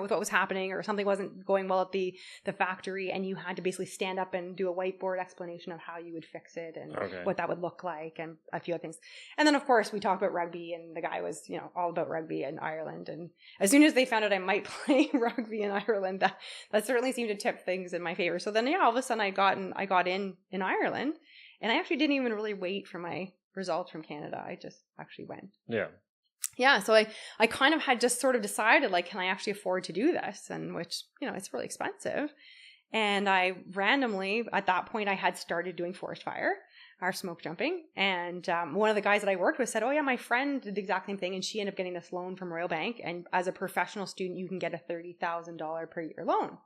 with what was happening, or something wasn't going well at the factory, and you had to basically stand up and do a whiteboard explanation of how you would fix it and what that would look like, and a few other things. And then of course we talked about rugby, and the guy was all about rugby in Ireland, and as soon as they found out I might play rugby in Ireland, that certainly seemed to tip things in my favor. So then all of a sudden I got in Ireland, and I actually didn't even really wait for my results from Canada. I just actually went. Yeah. So I kind of had just sort of decided, like, can I actually afford to do this? And which, it's really expensive. And I randomly, at that point, I had started doing forest fire or smoke jumping. And one of the guys that I worked with said, oh yeah, my friend did the exact same thing. And she ended up getting this loan from Royal Bank. And as a professional student, you can get a $30,000 per year loan.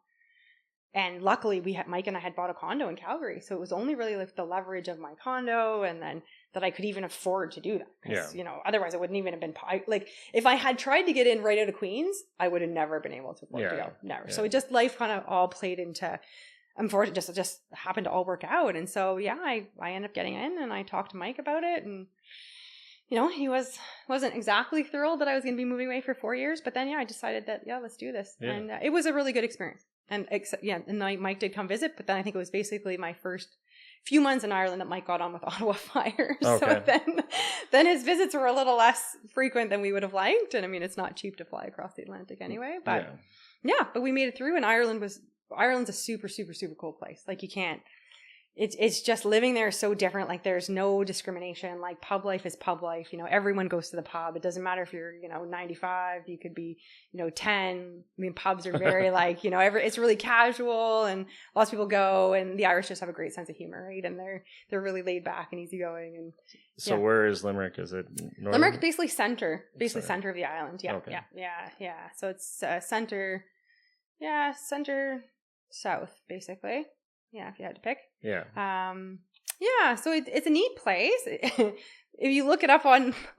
And luckily Mike and I had bought a condo in Calgary. So it was only really like the leverage of my condo, and then that I could even afford to do that. Otherwise it wouldn't even have been, like if I had tried to get in right out of Queens, I would have never been able to afford to go. Never. So it just, life kind of all played into, unfortunately, just happened to all work out. And so, I ended up getting in, and I talked to Mike about it, and he wasn't exactly thrilled that I was going to be moving away for 4 years, but then, I decided that, let's do this. Yeah. And it was a really good experience. And Mike did come visit, but then I think it was basically my first few months in Ireland that Mike got on with Ottawa Fire. Okay. So then his visits were a little less frequent than we would have liked. And I mean, it's not cheap to fly across the Atlantic anyway, but but we made it through, and Ireland's a super, super, super cool place. Like you can't, it's just living there is so different. Like there's no discrimination. Like pub life is pub life. Everyone goes to the pub. It doesn't matter if you're, 95, you could be, 10. I mean, pubs are very like, it's really casual, and lots of people go, and the Irish just have a great sense of humor, right? And they're really laid back and easygoing. And so where is Limerick? Is it northern? Limerick, basically center of the island. Yeah. Okay. Yeah. So it's center south, basically. Yeah, if you had to pick. Yeah. So it's a neat place. If you look it up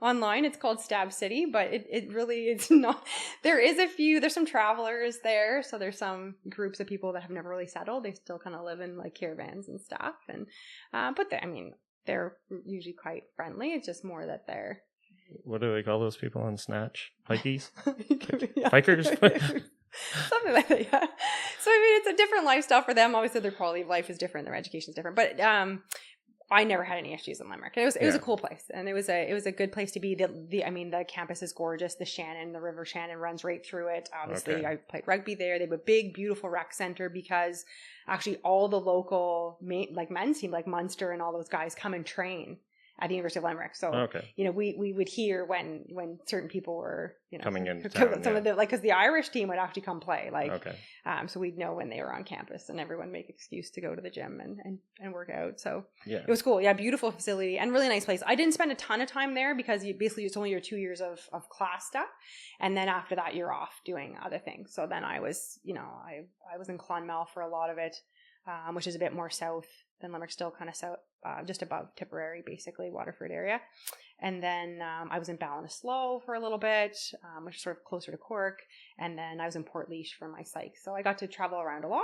online, it's called Stab City, but it really is not. There's some travelers there. So there's some groups of people that have never really settled. They still kind of live in like caravans and stuff. And, but they're usually quite friendly. It's just more that they're. What do they call those people on Snatch? Hikies? Hikers? Something like that, yeah. So, it's a different lifestyle for them. Obviously, their quality of life is different. Their education is different. But I never had any issues in Limerick. It was a cool place. And it was a good place to be. The campus is gorgeous. The River Shannon runs right through it. Obviously, I played rugby there. They have a big, beautiful rec center because actually all the local men's team, like Munster and all those guys, come and train at the University of Limerick. So, we would hear when certain people were, coming in town, some of the, because the Irish team would actually come play, so we'd know when they were on campus, and everyone make excuse to go to the gym and work out. So it was cool. Yeah. Beautiful facility and really nice place. I didn't spend a ton of time there because it's only your 2 years of class stuff. And then after that, you're off doing other things. So then I was, I was in Clonmel for a lot of it, which is a bit more south than Limerick, still kind of south, just above Tipperary, basically, Waterford area. And then I was in Ballinasloe for a little bit, which is sort of closer to Cork. And then I was in Portlaoise for my psych. So I got to travel around a lot.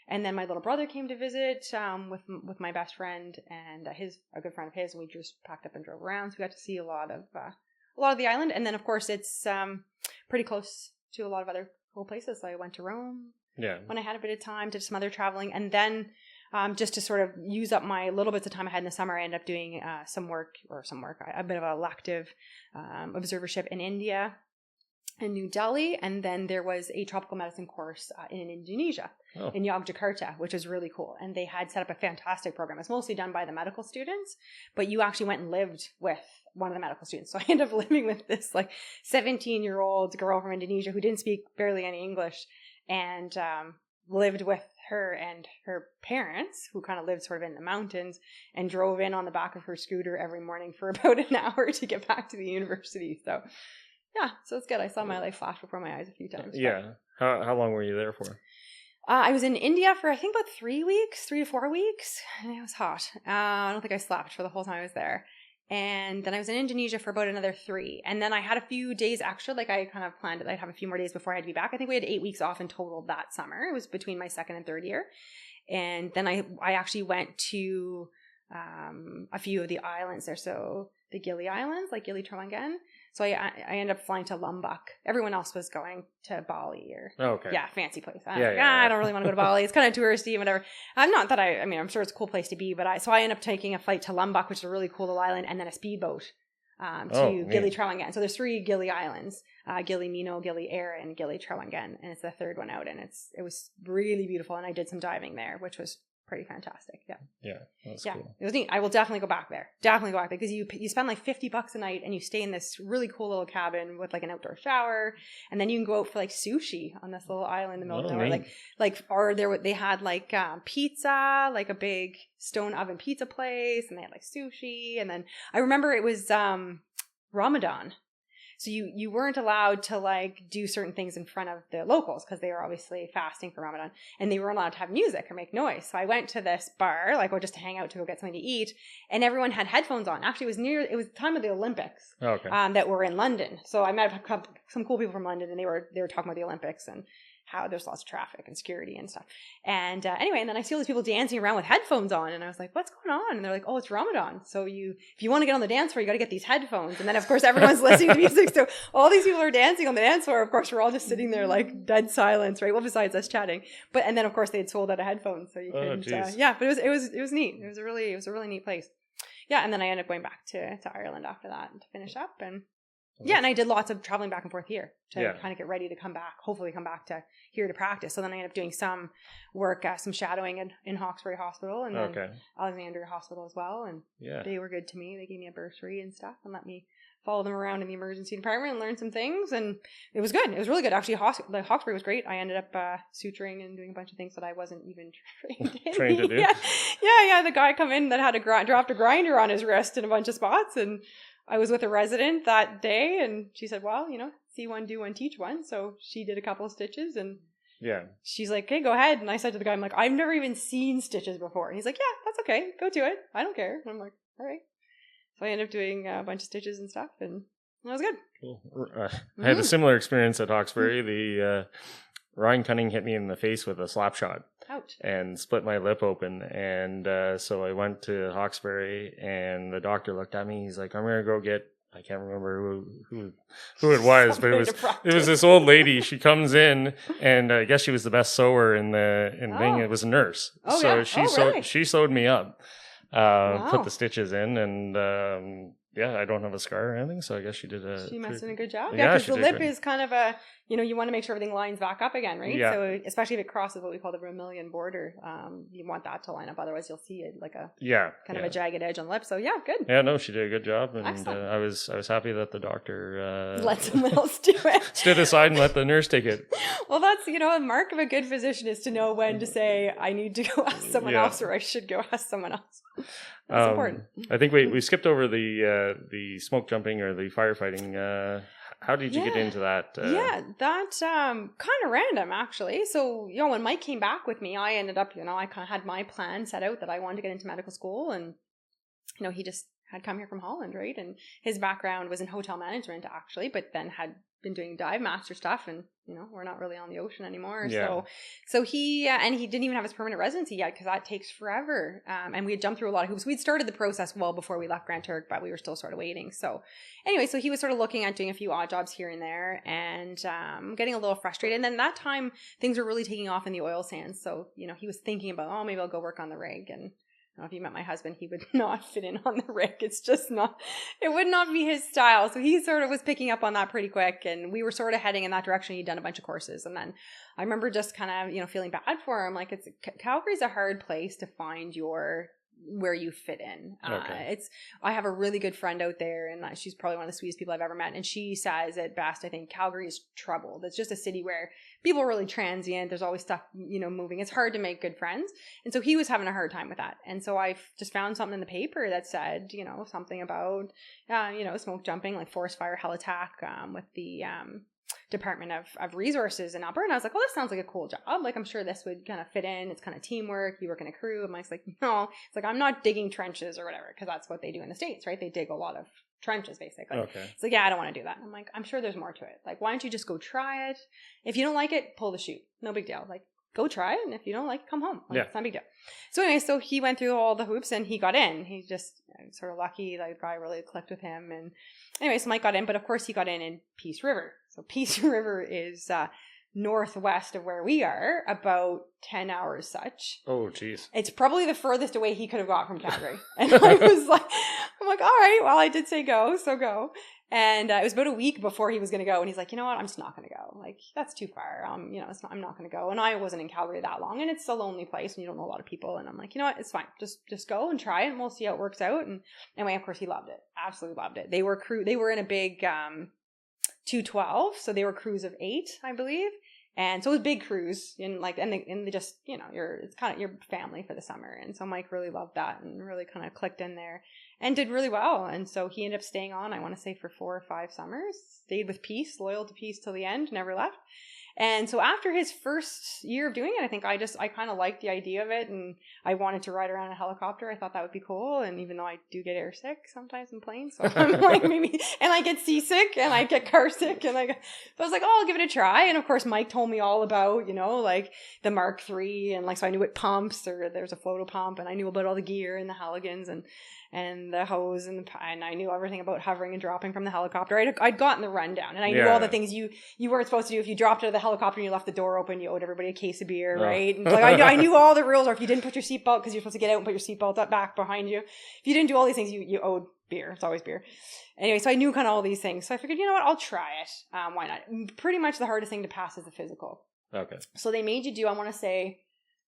And then my little brother came to visit with my best friend and a good friend of his, and we just packed up and drove around. So we got to see a lot of the island. And then, of course, it's pretty close to a lot of other cool places. So I went to Rome when I had a bit of time, did some other traveling. And then just to sort of use up my little bits of time I had in the summer, I ended up doing a bit of an elective observership in India. in New Delhi, and then there was a tropical medicine course in Indonesia, in Yogyakarta, which is really cool. And they had set up a fantastic program. It's mostly done by the medical students, but you actually went and lived with one of the medical students. So I ended up living with this like 17-year-old girl from Indonesia who didn't speak barely any English, and lived with her and her parents, who kind of lived sort of in the mountains, and drove in on the back of her scooter every morning for about an hour to get back to the university. So yeah, so it's good. I saw my life flash before my eyes a few times. Yeah. How long were you there for? I was in India for I think about 3 to 4 weeks. And it was hot. I don't think I slept for the whole time I was there. And then I was in Indonesia for about another 3. And then I had a few days extra. Like I kind of planned it. I'd have a few more days before I had to be back. I think we had 8 weeks off in total that summer. It was between my second and third year. And then I actually went to a few of the islands there. So the Gili Islands, like Gili Trawangan. So I ended up flying to Lombok. Everyone else was going to Bali or fancy place. I don't really want to go to Bali. It's kind of touristy and whatever. I'm sure it's a cool place to be, but I ended up taking a flight to Lombok, which is a really cool little island, and then a speedboat to Gili Trawangan. So there's 3 Gili Islands: Gili Mino, Gili Air, and Gili Trawangan, and it's the third one out, and it was really beautiful. And I did some diving there, which was pretty fantastic. That's cool. It was neat. I will definitely go back there because you spend like $50 a night, and you stay in this really cool little cabin with like an outdoor shower, and then you can go out for like sushi on this little island in the middle of nowhere. They had like pizza, like a big stone oven pizza place, and they had like sushi. And then I remember it was Ramadan. So you weren't allowed to like do certain things in front of the locals because they were obviously fasting for Ramadan, and they weren't allowed to have music or make noise. So I went to this bar, just to hang out to go get something to eat, and everyone had headphones on. Actually, it was the time of the Olympics that were in London. So I met some cool people from London, and they were talking about the Olympics and how there's lots of traffic and security and stuff. And anyway, and then I see all these people dancing around with headphones on, and I was like, what's going on? And they're like, oh, it's Ramadan. So if you want to get on the dance floor, you got to get these headphones. And then of course everyone's listening to music. So all these people are dancing on the dance floor. Of course, we're all just sitting there like dead silence, right? Well, besides us chatting. And then of course they had sold out of headphones. So you couldn't, but it was neat. It was a really neat place. Yeah. And then I ended up going back to Ireland after that to finish up. And and I did lots of traveling back and forth here to kind of get ready to come back, hopefully come back to here to practice. So then I ended up doing some work, some shadowing in Hawkesbury Hospital and then Alexandria Hospital as well. And they were good to me. They gave me a bursary and stuff and let me follow them around in the emergency department and learn some things. And it was good. It was really good. Actually, Hawkesbury was great. I ended up suturing and doing a bunch of things that I wasn't even trained to do. Yeah. The guy come in that had dropped a grinder on his wrist in a bunch of spots, and I was with a resident that day, and she said, well, see one, do one, teach one. So she did a couple of stitches, and she's like, okay, go ahead. And I said to the guy, I'm like, I've never even seen stitches before. And he's like, yeah, that's okay. Go do it. I don't care. And I'm like, all right. So I ended up doing a bunch of stitches and stuff, and that was good. Cool. I had a similar experience at Hawkesbury. The Ryan Cunning hit me in the face with a slap shot. Ouch. And split my lip open. And so I went to Hawkesbury, and the doctor looked at me. He's like, I'm going to go get, I can't remember who it was, but it was this old lady. She comes in, and I guess she was the best sewer in the thing. It was a nurse. Oh, so yeah. she sewed me up, put the stitches in, and I don't have a scar or anything, so I guess she did She must have done a good job. Yeah, because the lip is kind of a, you want to make sure everything lines back up again, right? Yeah. So especially if it crosses what we call the vermilion border, you want that to line up. Otherwise, you'll see it like a of a jagged edge on the lip. So yeah, good. Yeah, no, she did a good job, and I was happy that the doctor let someone else do it. Stood aside and let the nurse take it. Well, that's a mark of a good physician is to know when to say I need to go ask someone else, or I should go ask someone else. That's important. I think we skipped over the smoke jumping or the firefighting. How did you get into that? That kind of random, actually. So, when Mike came back with me, I ended up, I kind of had my plan set out that I wanted to get into medical school. And, he just had come here from Holland, right? And his background was in hotel management, actually, but then had been doing dive master stuff, and we're not really on the ocean anymore. So he and he didn't even have his permanent residency yet, because that takes forever, and we had jumped through a lot of hoops. We'd started the process well before we left Grand Turk, but we were still sort of waiting. So anyway, so he was sort of looking at doing a few odd jobs here and there, and getting a little frustrated. And then that time things were really taking off in the oil sands, so he was thinking about, maybe I'll go work on the rig. And know if you met my husband, he would not fit in on the rig. It's just not, it would not be his style. So he sort of was picking up on that pretty quick, and we were sort of heading in that direction. He'd done a bunch of courses. And then I remember just kind of, feeling bad for him. Like Calgary's a hard place to find where you fit in. Okay. I have a really good friend out there, and she's probably one of the sweetest people I've ever met. And she says it best, I think, Calgary is troubled. It's just a city where people are really transient. There's always stuff, moving. It's hard to make good friends. And so he was having a hard time with that. And so I just found something in the paper that said, something about, smoke jumping, like forest fire, hell attack, with the, Department of Resources in Alberta. And I was like, well, this sounds like a cool job. Like, I'm sure this would kind of fit in. It's kind of teamwork. You work in a crew. And Mike's like, no, it's like, I'm not digging trenches or whatever, because that's what they do in the States, right? They dig a lot of trenches, basically. Okay. It's like, yeah, I don't want to do that. I'm like, I'm sure there's more to it. Like, why don't you just go try it? If you don't like it, pull the chute. No big deal. Like, go try it. And if you don't like it, come home. Like, it's not a big deal. So anyway, so he went through all the hoops and he got in. He's just sort of lucky. Like, the guy really clicked with him. And anyway, so Mike got in, but of course he got in Peace River. So Peace River is northwest of where we are, about 10 hours such. Oh, geez. It's probably the furthest away he could have got from Calgary. And I'm like, all right, well, I did say go, so go. And it was about a week before he was going to go. And he's like, you know what? I'm just not going to go. Like, that's too far. I'm not going to go. And I wasn't in Calgary that long. And it's a lonely place and you don't know a lot of people. And I'm like, you know what? It's fine. Just go and try it and we'll see how it works out. And anyway, of course, he loved it. Absolutely loved it. They were in a big 212. So they were crews of 8, I believe. And so it was big crews and they just, it's kind of your family for the summer. And so Mike really loved that and really kind of clicked in there and did really well. And so he ended up staying on, I want to say, for 4 or 5 summers, stayed with Peace, loyal to Peace till the end, never left. And so after his first year of doing it, I think I kind of liked the idea of it, and I wanted to ride around a helicopter. I thought that would be cool. And even though I do get airsick sometimes in planes, so I'm like, maybe, and I get seasick and I get car sick, and so I was like, oh, I'll give it a try. And of course, Mike told me all about, like the Mark III, and so I knew what pumps, or there's a floatal pump, and I knew about all the gear and the Halligans and the hose and I knew everything about hovering and dropping from the helicopter. I'd gotten the rundown, and I knew all the things you weren't supposed to do. If you dropped out of the helicopter and you left the door open, you owed everybody a case of beer, right? And I knew all the rules. Or if you didn't put your seatbelt, because you're supposed to get out and put your seatbelt up back behind you. If you didn't do all these things, you owed beer. It's always beer. Anyway, so I knew kind of all these things. So I figured, you know what, I'll try it. Why not? Pretty much the hardest thing to pass is the physical. Okay. So they made you do, I want to say,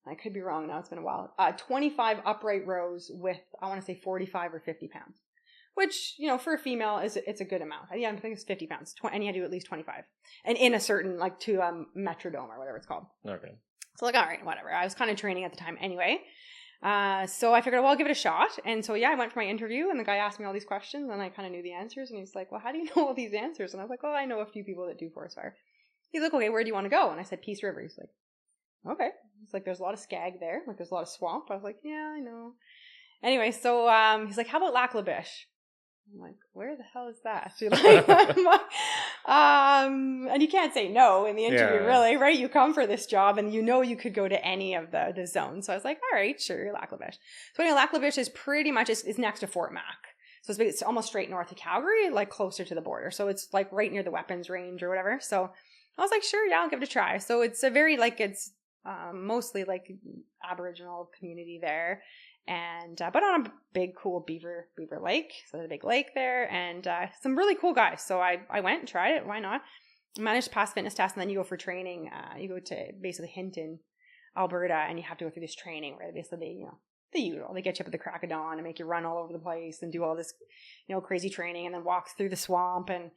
I could be wrong now, it's been a while, 25 upright rows with, I want to say, 45 or 50 pounds. Which, for a female, it's a good amount. Yeah, I think it's 50 pounds. And you had to do at least 25. And in a certain, to a metrodome or whatever it's called. Okay. So all right, whatever. I was kind of training at the time anyway. So I figured, well, I'll give it a shot. And so, yeah, I went for my interview, and the guy asked me all these questions, and I kind of knew the answers. And he's like, well, how do you know all these answers? And I was like, well, I know a few people that do forest fire. He's like, okay, where do you want to go? And I said, Peace River. He's like, okay. It's like, there's a lot of skag there. Like, there's a lot of swamp. I was like, yeah, I know. Anyway, so he's like, how about Lac La Biche? I'm like, where the hell is that? And you can't say no in the interview, really, right? You come for this job and you could go to any of the zones. So I was like, all right, sure, Lac La Biche. So anyway, Lac La Biche is pretty much, is next to Fort Mac. So it's almost straight north of Calgary, like closer to the border. So it's like right near the weapons range or whatever. So I was like, sure, yeah, I'll give it a try. So it's a very, it's mostly like Aboriginal community there. And but on a big cool beaver lake, so there's a big lake there, and some really cool guys. So I went and tried it. Why not? Managed to pass fitness test, and then you go for training. You go to basically Hinton, Alberta, and you have to go through this training where basically the usual. They get you up at the crack of dawn and make you run all over the place and do all this crazy training, and then walk through the swamp and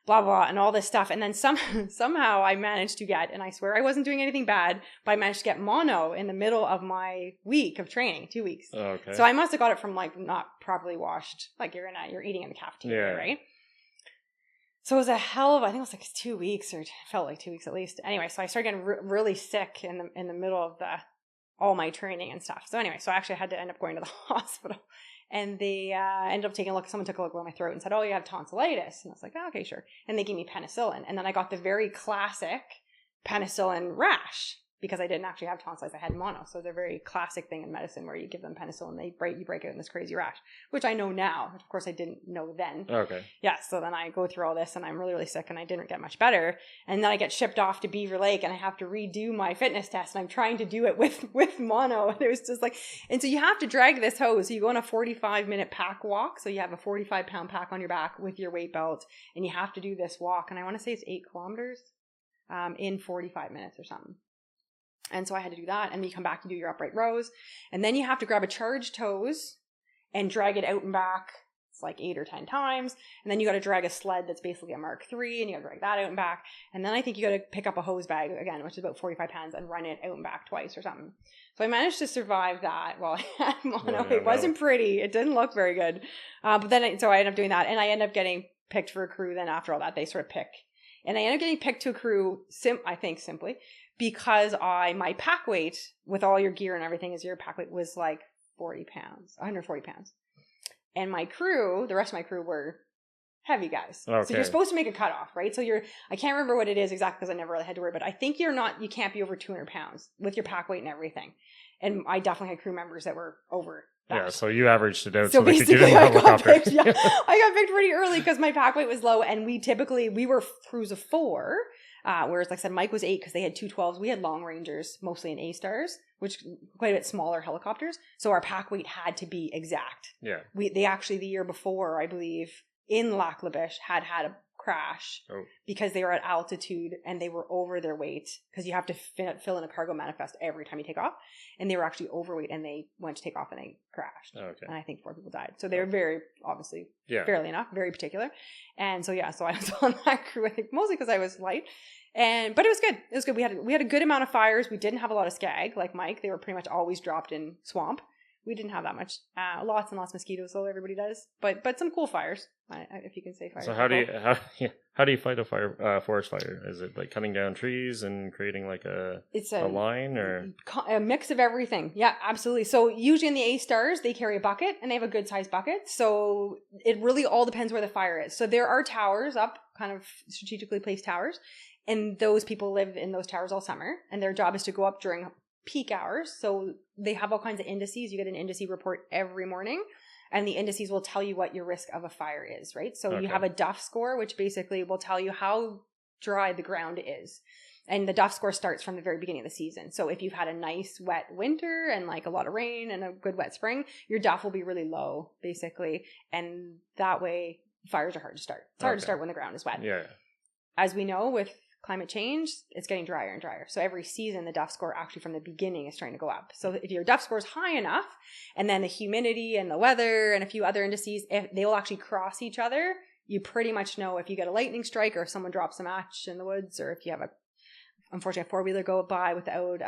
blah, blah, and all this stuff. And then somehow I managed to get, and I swear I wasn't doing anything bad, but I managed to get mono in the middle of my week of training, 2 weeks. Oh, okay. So I must have got it from not properly washed, you're eating in the cafeteria, right? So it was a hell of, I think it was 2 weeks, or it felt like 2 weeks at least. Anyway, so I started getting really sick in the middle of all my training and stuff. So anyway, so I actually had to end up going to the hospital. And they ended up taking a look. Someone took a look at my throat and said, oh, you have tonsillitis. And I was like, oh, okay, sure. And they gave me penicillin. And then I got the very classic penicillin rash. because I didn't actually have tonsillitis. I had mono. So they're a very classic thing in medicine where you give them penicillin, you break out in this crazy rash, which I know now. Of course, I didn't know then. Okay. Yeah. So then I go through all this and I'm really, really sick and I didn't get much better. And then I get shipped off to Beaver Lake and I have to redo my fitness test and I'm trying to do it with mono. And it was just like, and so you have to drag this hose. So you go on a 45-minute pack walk. So you have a 45-pound pack on your back with your weight belt and you have to do this walk. And I want to say it's 8 kilometers in 45 minutes or something. And so I had to do that. And then you come back to do your upright rows. And then you have to grab a charged hose and drag it out and back. It's like 8 or 10 times. And then you got to drag a sled that's basically a Mark III and you got to drag that out and back. And then I think you got to pick up a hose bag again, which is about 45 pounds and run it out and back twice or something. So I managed to survive that while I had mono. It wasn't pretty. It didn't look very good. But then, so I ended up doing that and I ended up getting picked for a crew. Then after all that, they sort of pick. And I ended up getting picked to a crew, I think simply, because my pack weight with all your gear and everything is your pack weight was like 140 pounds. And my crew, the rest of my crew were heavy guys. Okay. So you're supposed to make a cutoff, right? So I can't remember what it is exactly because I never really had to worry, but I think you can't be over 200 pounds with your pack weight and everything. And I definitely had crew members that were over that. Yeah, so you averaged it out so they could get in the helicopter. I got picked pretty early because my pack weight was low and we were crews of 4. Whereas, like I said, Mike was 8 because they had 212s. We had long rangers, mostly in A-stars, which quite a bit smaller helicopters. So our pack weight had to be exact. Yeah. They actually, the year before, I believe, in Lac La Biche, had a crash because they were at altitude and they were over their weight because you have to fill in a cargo manifest every time you take off. And they were actually overweight and they went to take off and they crashed. Okay. And I think 4 people died. So they were very, obviously, fairly enough, very particular. And so, so I was on that crew, I think, mostly because I was light. But it was good. It was good. We had a good amount of fires. We didn't have a lot of skag like Mike. They were pretty much always dropped in swamp. We didn't have that much. Lots and lots of mosquitoes, so everybody does. But some cool fires, if you can say fires. So how do you fight a forest fire? Is it like cutting down trees and creating like a line or a mix of everything? Yeah, absolutely. So usually in the A-stars, they carry a bucket and they have a good sized bucket. So it really all depends where the fire is. So there are towers up, kind of strategically placed towers, and those people live in those towers all summer, and their job is to go up during peak hours. So they have all kinds of indices. You get an indice report every morning and the indices will tell you what your risk of a fire is, right? So you have a Duff score, which basically will tell you how dry the ground is. And the Duff score starts from the very beginning of the season. So if you've had a nice wet winter and like a lot of rain and a good wet spring, your Duff will be really low basically. And that way fires are hard to start. It's hard to start when the ground is wet. Yeah. As we know with climate change, it's getting drier and drier. So every season, the Duff score actually from the beginning is trying to go up. So if your Duff score is high enough, and then the humidity and the weather and a few other indices, if they will actually cross each other, you pretty much know if you get a lightning strike or if someone drops a match in the woods, or if you have unfortunately, a 4-wheeler go by without,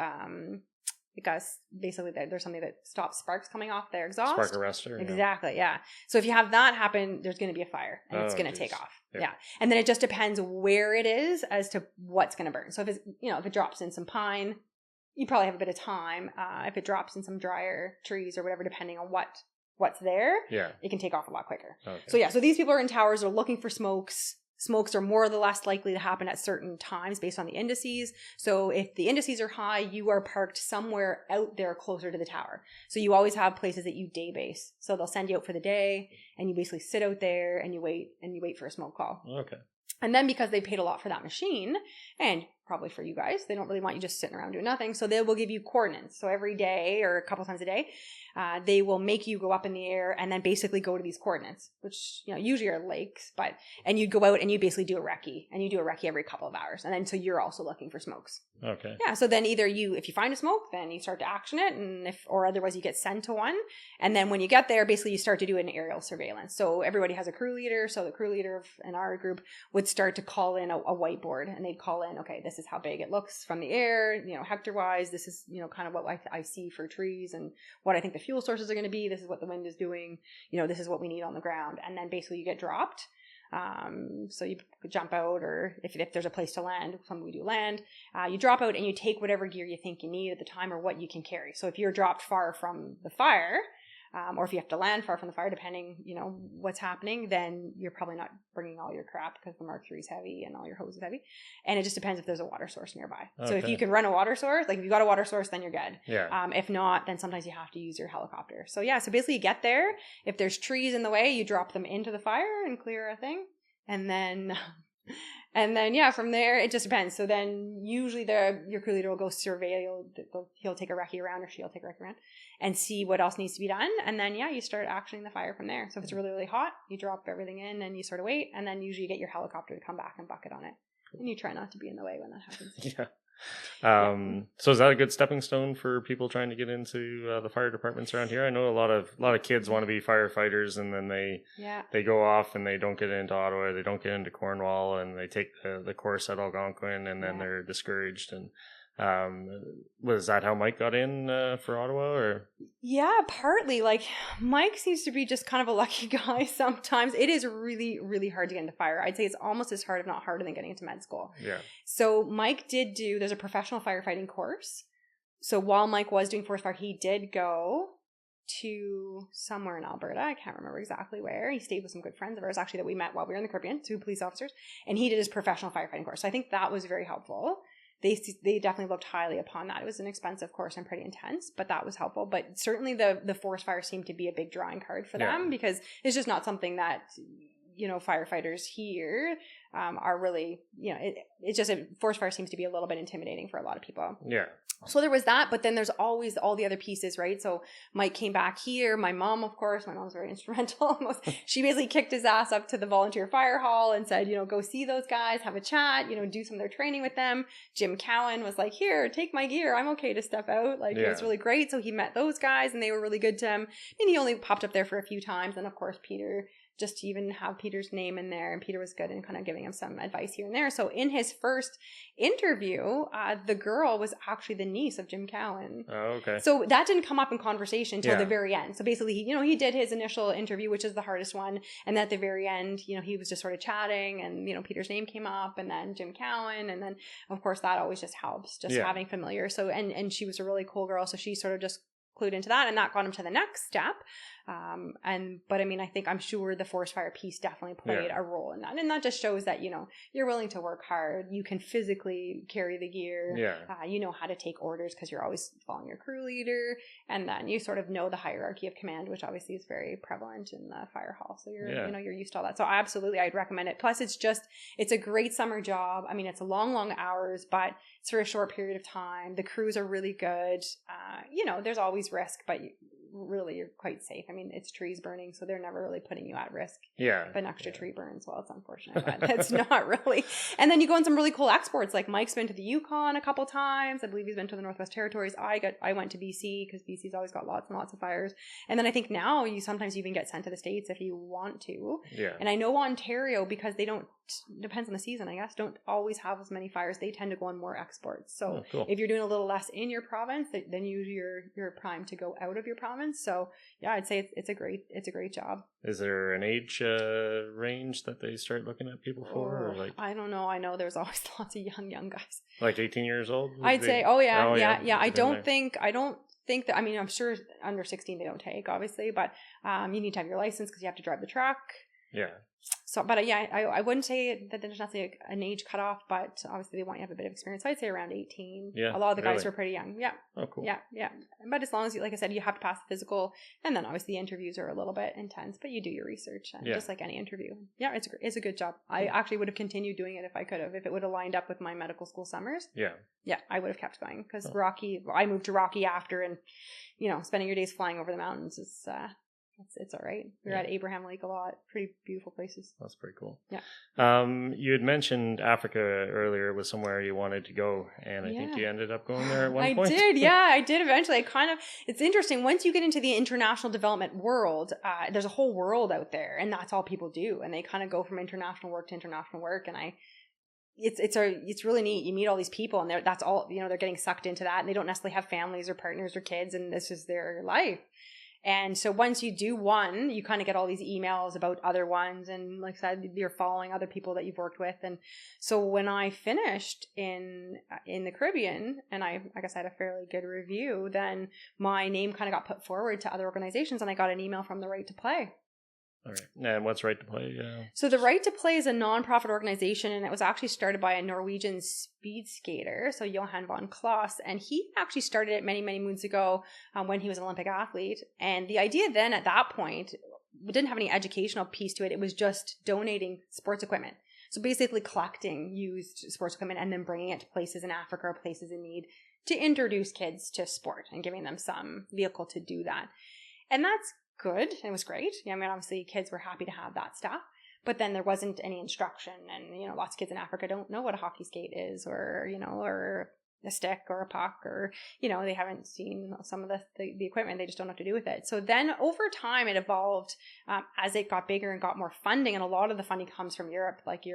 because basically there's something that stops sparks coming off their exhaust. Spark arrestor. Exactly, yeah. So if you have that happen, there's going to be a fire and it's going to take off. Yeah. And then it just depends where it is as to what's going to burn. So if it's, if it drops in some pine, you probably have a bit of time. If it drops in some drier trees or whatever, depending on what's there, it can take off a lot quicker. Okay. So so these people are in towers, they're looking for smokes. Smokes are more or less likely to happen at certain times based on the indices. So if the indices are high, you are parked somewhere out there closer to the tower. So you always have places that you day base. So they'll send you out for the day and you basically sit out there and you wait for a smoke call. Okay. And then because they paid a lot for that machine, and probably for you guys, they don't really want you just sitting around doing nothing. So they will give you coordinates. So every day or a couple times a day, they will make you go up in the air and then basically go to these coordinates, which, usually are lakes, and you go out and you basically do a recce, and you do a recce every couple of hours. And then, so you're also looking for smokes. Okay. Yeah. So then either if you find a smoke, then you start to action it, or otherwise you get sent to one. And then when you get there, basically you start to do an aerial surveillance. So everybody has a crew leader. So the crew leader in our group would start to call in a whiteboard, and they'd call in, okay, this is how big it looks from the air, hectare wise. This is, kind of what I see for trees and what I think the fuel sources are going to be. This is what the wind is doing. This is what we need on the ground. And then basically you get dropped. So you could jump out, or if there's a place to land, some we do land, you drop out and you take whatever gear you think you need at the time or what you can carry. So if you're dropped far from the fire, or if you have to land far from the fire, depending, what's happening, then you're probably not bringing all your crap because the Mark III is heavy and all your hose is heavy. And it just depends if there's a water source nearby. Okay. So if you can run a water source, like if you got a water source, then you're good. Yeah. If not, then sometimes you have to use your helicopter. So yeah, so basically you get there. If there's trees in the way, you drop them into the fire and clear a thing. And then yeah, from there, it just depends. So then usually your crew leader will go survey. He'll take a recce around, or she'll take a recce around and see what else needs to be done. And then, yeah, you start actioning the fire from there. So if it's really, really hot, you drop everything in and you sort of wait. And then usually you get your helicopter to come back and bucket on it. And you try not to be in the way when that happens. Yeah. So is that a good stepping stone for people trying to get into the fire departments around here? I know a lot of kids want to be firefighters, and then they go off and they don't get into Ottawa, they don't get into Cornwall, and they take the course at Algonquin, and then they're discouraged. And was that how Mike got in for Ottawa, or? Yeah, partly. Like, Mike seems to be just kind of a lucky guy sometimes. It is really, really hard to get into fire. I'd say it's almost as hard, if not harder, than getting into med school. Yeah. So Mike there's a professional firefighting course. So while Mike was doing forest fire, he did go to somewhere in Alberta. I can't remember exactly where. He stayed with some good friends of ours, actually, that we met while we were in the Caribbean, 2 police officers. And he did his professional firefighting course. So I think that was very helpful. They definitely looked highly upon that. It was an expensive course and pretty intense, but that was helpful. But certainly the forest fire seemed to be a big drawing card for them, because it's just not something that, firefighters here are really, it's just forest fire seems to be a little bit intimidating for a lot of people. Yeah. So there was that, but then there's always all the other pieces, right? So Mike came back here. My mom, of course, my mom's very instrumental. She basically kicked his ass up to the volunteer fire hall and said, go see those guys, have a chat, do some of their training with them. Jim Cowan was like, here, take my gear. I'm okay to step out. Like, it was really great. So he met those guys and they were really good to him. And he only popped up there for a few times. And of course, Peter, just to even have Peter's name in there. And Peter was good in kind of giving him some advice here and there. So in his first interview, the girl was actually the niece of Jim Cowan. Oh, okay. So that didn't come up in conversation until the very end. So basically, he did his initial interview, which is the hardest one. And at the very end, he was just sort of chatting, and, Peter's name came up, and then Jim Cowan. And then, of course, that always just helps, just having familiar. So, and she was a really cool girl. So she sort of just clued into that, and that got him to the next step. But I mean, I'm sure the forest fire piece definitely played a role in that. And that just shows that, you're willing to work hard. You can physically carry the gear. Yeah. You know how to take orders because you're always following your crew leader. And then you sort of know the hierarchy of command, which obviously is very prevalent in the fire hall. So you're used to all that. So absolutely, I'd recommend it. Plus it's a great summer job. I mean, it's long, long hours, but it's for a short period of time. The crews are really good. There's always risk, but really you're quite safe. I mean, it's trees burning, so they're never really putting you at risk. Yeah. If an extra tree burns, well, it's unfortunate, but it's not really. And then you go on some really cool exports. Like Mike's been to the Yukon a couple times. I believe he's been to the Northwest Territories. I went to BC because BC's always got lots and lots of fires. And then I think now you sometimes even get sent to the States if you want to. Yeah. And I know Ontario, because they don't, depends on the season, I guess, don't always have as many fires. They tend to go on more exports. So cool. If you're doing a little less in your province, then you're primed to go out of your province. So yeah, I'd say it's a great job. Is there an age range that they start looking at people for? Or I don't know. I know there's always lots of young guys. Like 18 years old? I'd say, yeah. I don't think that, I mean, I'm sure under 16 they don't take, obviously, but you need to have your license because you have to drive the truck. Yeah. So, but yeah, I wouldn't say that there's necessarily an age cutoff, but obviously they want you to have a bit of experience. So I'd say around 18. Yeah. A lot of the guys were pretty young. Yeah. Oh, cool. Yeah. But as long as, like I said, you have to pass the physical, and then obviously the interviews are a little bit intense, but you do your research, and just like any interview. Yeah, it's a good job. I actually would have continued doing it if I could have, if it would have lined up with my medical school summers. Yeah. Yeah, I would have kept going because I moved to Rocky after, and spending your days flying over the mountains is, it's all right. We were at Abraham Lake a lot. Pretty beautiful places. That's pretty cool. Yeah. You had mentioned Africa earlier was somewhere you wanted to go, and I think you ended up going there at one point. I did. Yeah, I did eventually. It's interesting. Once you get into the international development world, there's a whole world out there, and that's all people do. And they kind of go from international work to international work. And it's really neat. You meet all these people, and that's all, they're getting sucked into that, and they don't necessarily have families or partners or kids, and this is their life. And so once you do one, you kind of get all these emails about other ones. And like I said, you're following other people that you've worked with. And so when I finished in the Caribbean, and I guess I had a fairly good review, then my name kind of got put forward to other organizations, and I got an email from the Right to Play. All right. And what's Right to Play? So the Right to Play is a non-profit organization, and it was actually started by a Norwegian speed skater, so Johan von Kloss, and he actually started it many, many moons ago when he was an Olympic athlete. And the idea then at that point, we didn't have any educational piece to it. It was just donating sports equipment. So basically collecting used sports equipment and then bringing it to places in Africa or places in need to introduce kids to sport and giving them some vehicle to do that. And that's good. It was great. I mean, obviously kids were happy to have that stuff, but then there wasn't any instruction. And, lots of kids in Africa don't know what a hockey skate is or a stick or a puck or, they haven't seen some of the equipment. They just don't know what to do with it. So then over time it evolved as it got bigger and got more funding. And a lot of the funding comes from Europe, like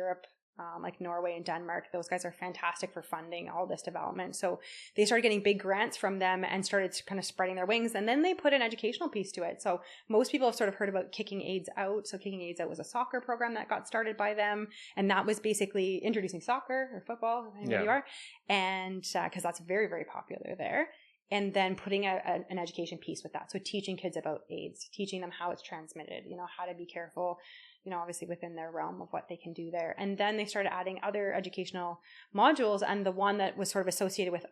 Norway and Denmark. Those guys are fantastic for funding all this development. So they started getting big grants from them and started kind of spreading their wings. And then they put an educational piece to it. So most people have sort of heard about Kicking AIDS Out. So Kicking AIDS Out was a soccer program that got started by them. And that was basically introducing soccer or football, depending where you are. And because that's very, very popular there. And then putting an education piece with that. So teaching kids about AIDS, teaching them how it's transmitted, how to be careful, obviously within their realm of what they can do there. And then they started adding other educational modules. And the one that was sort of associated with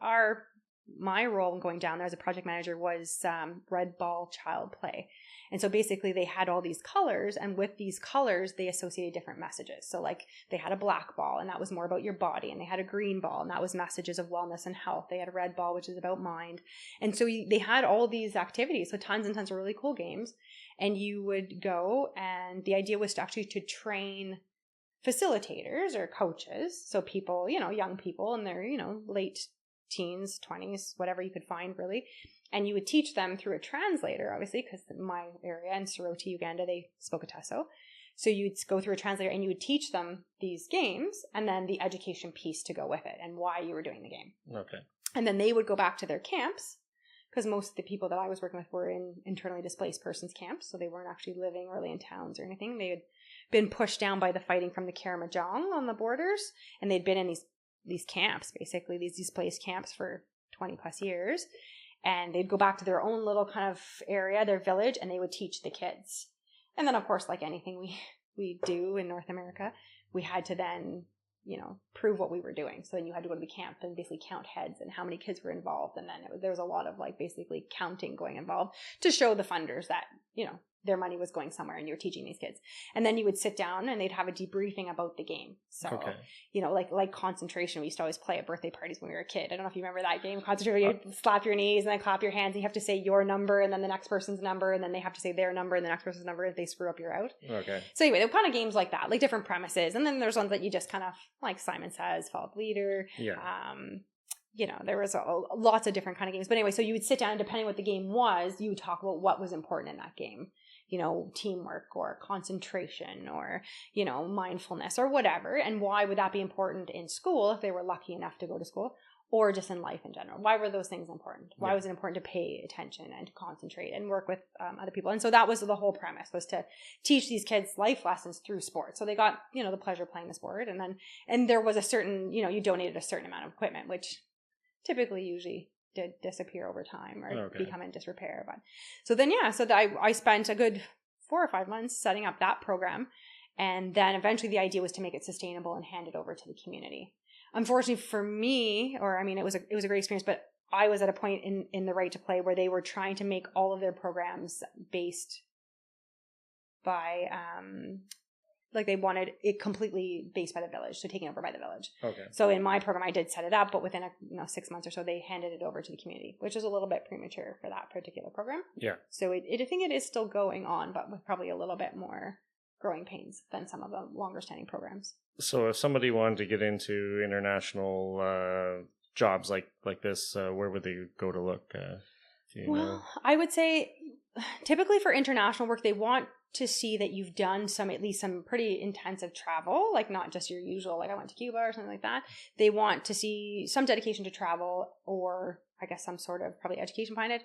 my role in going down there as a project manager was red ball child play. And so basically they had all these colors, and with these colors, they associated different messages. So like they had a black ball, and that was more about your body, and they had a green ball, and that was messages of wellness and health. They had a red ball, which is about mind. And so they had all these activities, so tons and tons of really cool games. And you would go, and the idea was to train facilitators or coaches. So people, young people in their, late teens, 20s, whatever you could find really. And you would teach them through a translator, obviously, because my area in Soroti, Uganda, they spoke Ataso. So you'd go through a translator and you would teach them these games and then the education piece to go with it and why you were doing the game. Okay. And then they would go back to their camps, because most of the people that I was working with were in internally displaced persons camps. So they weren't actually living really in towns or anything. They had been pushed down by the fighting from the Karamojong on the borders. And they'd been in these camps, basically these displaced camps for 20 plus years. And they'd go back to their own little kind of area, their village, and they would teach the kids. And then, of course, like anything we do in North America, we had to then, prove what we were doing. So then you had to go to the camp and basically count heads and how many kids were involved. And then there was a lot of like basically counting going involved to show the funders that, their money was going somewhere and you were teaching these kids. And then you would sit down and they'd have a debriefing about the game. So, like concentration, we used to always play at birthday parties when we were a kid. I don't know if you remember that game, concentration, you slap your knees and then clap your hands and you have to say your number and then the next person's number and then they have to say their number and the next person's number. If they screw up, you're out. Okay. So anyway, they're kind of games like that, like different premises. And then there's ones that you just kind of, like Simon Says, Follow the Leader. Yeah. There was lots of different kind of games. But anyway, so you would sit down, depending what the game was, you would talk about what was important in that game. Teamwork or concentration or, mindfulness or whatever. And why would that be important in school if they were lucky enough to go to school, or just in life in general? Why were those things important? Why was it important to pay attention and to concentrate and work with other people? And so that was the whole premise, was to teach these kids life lessons through sport. So they got, the pleasure of playing the sport. And there was a certain, you donated a certain amount of equipment, which typically usually did disappear over time or become in disrepair. But so then, I spent a good 4 or 5 months setting up that program. And then eventually the idea was to make it sustainable and hand it over to the community. Unfortunately for me, it was a great experience, but I was at a point in the Right to Play where they were trying to make all of their programs based by, they wanted it completely based by the village, so taken over by the village. Okay. So in my program, I did set it up, but within 6 months or so, they handed it over to the community, which is a little bit premature for that particular program. Yeah. So I think it is still going on, but with probably a little bit more growing pains than some of the longer standing programs. So if somebody wanted to get into international jobs like this, where would they go to look? I would say typically for international work, they want to see that you've done at least some pretty intensive travel, like not just your usual, like I went to Cuba or something like that. They want to see some dedication to travel, or I guess some sort of probably education behind it,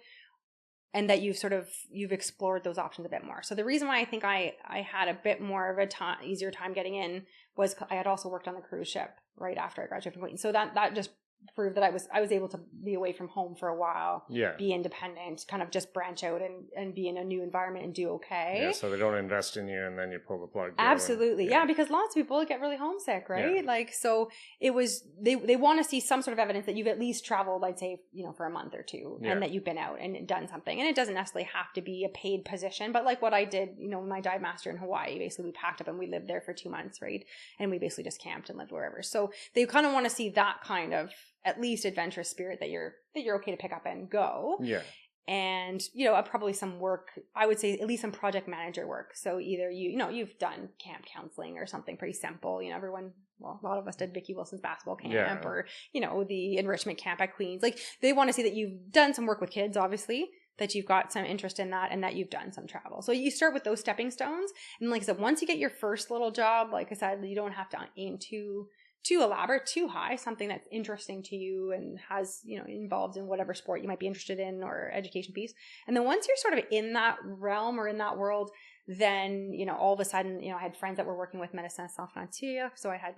and that you've explored those options a bit more. So the reason why I think I had a bit more of a easier time getting in was I had also worked on the cruise ship right after I graduated from Clayton. So that just proved that I was able to be away from home for a while, be independent, kind of just branch out and be in a new environment and do okay. Yeah, so they don't invest in you and then you pull the plug. Absolutely. Yeah, because lots of people get really homesick, right? Yeah. So it was, they want to see some sort of evidence that you've at least traveled, I'd say, for a month or two, and that you've been out and done something. And it doesn't necessarily have to be a paid position, but like what I did, my dive master in Hawaii, basically we packed up and we lived there for 2 months, right? And we basically just camped and lived wherever. So they kind of want to see that kind of at least adventurous spirit that you're okay to pick up and go. Yeah. And, probably some work, I would say at least some project manager work. So either you've done camp counseling or something pretty simple. Everyone, a lot of us did Vicki Wilson's basketball camp or, the enrichment camp at Queen's. Like they want to see that you've done some work with kids, obviously, that you've got some interest in that and that you've done some travel. So you start with those stepping stones. And like I said, once you get your first little job, like I said, you don't have to aim too elaborate, too high, something that's interesting to you and has, involved in whatever sport you might be interested in or education piece. And then once you're sort of in that realm or in that world, then, all of a sudden, I had friends that were working with Médecins Sans Frontières. So I had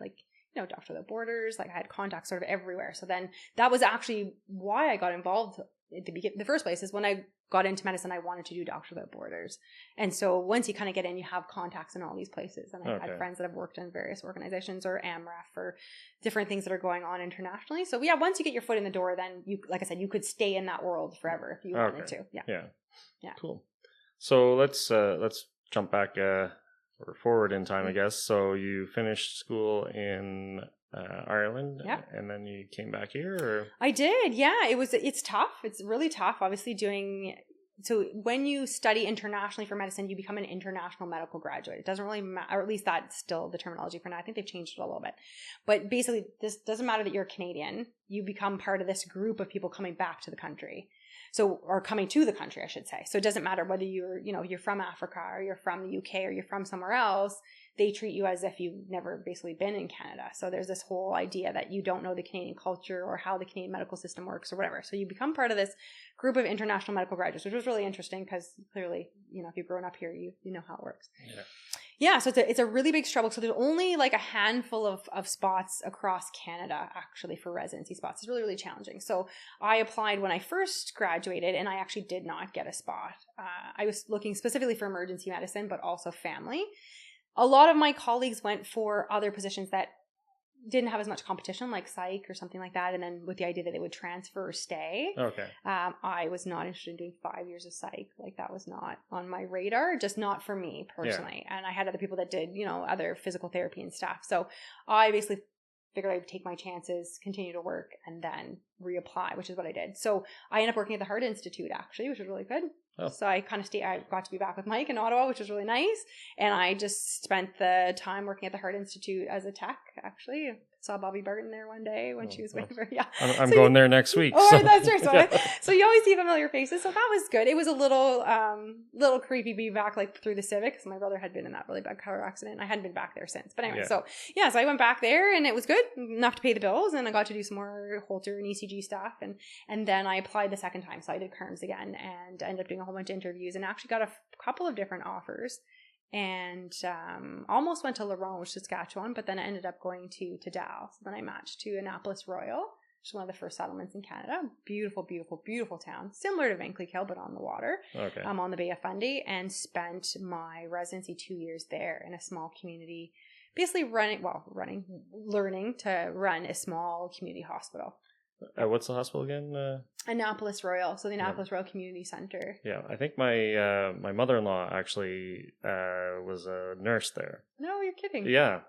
Doctors Without Borders, I had contacts sort of everywhere. So then that was actually why I got involved at the first place is when I got into medicine, I wanted to do Doctors Without Borders. And so once you kind of get in, you have contacts in all these places. And I had friends that have worked in various organizations or AMREF or different things that are going on internationally. So yeah, once you get your foot in the door, then you, like I said, you could stay in that world forever if you wanted to. Yeah. Cool. So let's jump back or forward in time, I guess. So you finished school in Ireland, and then you came back here, or? I did, yeah. It's tough. It's really tough, obviously, so when you study internationally for medicine, you become an international medical graduate. It doesn't really matter, or at least that's still the terminology for now. I think they've changed it a little bit. But basically, this doesn't matter that you're Canadian. You become part of this group of people coming back to the country. Or coming to the country, I should say. So it doesn't matter whether you're from Africa or you're from the UK or you're from somewhere else. They treat you as if you've never basically been in Canada. So there's this whole idea that you don't know the Canadian culture or how the Canadian medical system works or whatever. So you become part of this group of international medical graduates, which was really interesting because clearly, if you've grown up here, you know how it works. Yeah, so it's a really big struggle. So there's only like a handful of spots across Canada actually for residency spots. It's really, really challenging. So I applied when I first graduated and I actually did not get a spot. I was looking specifically for emergency medicine, but also family. A lot of my colleagues went for other positions that didn't have as much competition, like psych or something like that, and then with the idea that they would transfer or stay. I was not interested in doing 5 years of psych. Like that was not on my radar, just not for me personally. And I had other people that did, other physical therapy and stuff. So I basically figured I would take my chances, continue to work, and then reapply, which is what I did. So I ended up working at the Heart Institute actually, which was really good. So I kind of I got to be back with Mike in Ottawa, which was really nice. And I just spent the time working at the Heart Institute as a tech, actually. Saw Bobby Barton there one day when she was waiting for, I'm going there next week. Oh, that's right. So you always see familiar faces. So that was good. It was a little creepy being back like through the Civic because my brother had been in that really bad car accident. I hadn't been back there since. But anyway, so I went back there and it was good, enough to pay the bills. And I got to do some more Holter and ECG stuff. And then I applied the second time. So I did CARMS again and ended up doing a whole bunch of interviews and actually got a couple of different offers. And almost went to Laurent, which is Saskatchewan, but then I ended up going to Dal. So then I matched to Annapolis Royal, which is one of the first settlements in Canada. Beautiful, beautiful, beautiful town. Similar to Vankleek But on the water. On the Bay of Fundy, and spent my residency 2 years there in a small community, basically learning to run a small community hospital. What's the hospital again? Annapolis Royal, so the Annapolis Royal Community Center. Yeah, I think my mother-in-law actually was a nurse there. No, you're kidding. Yeah.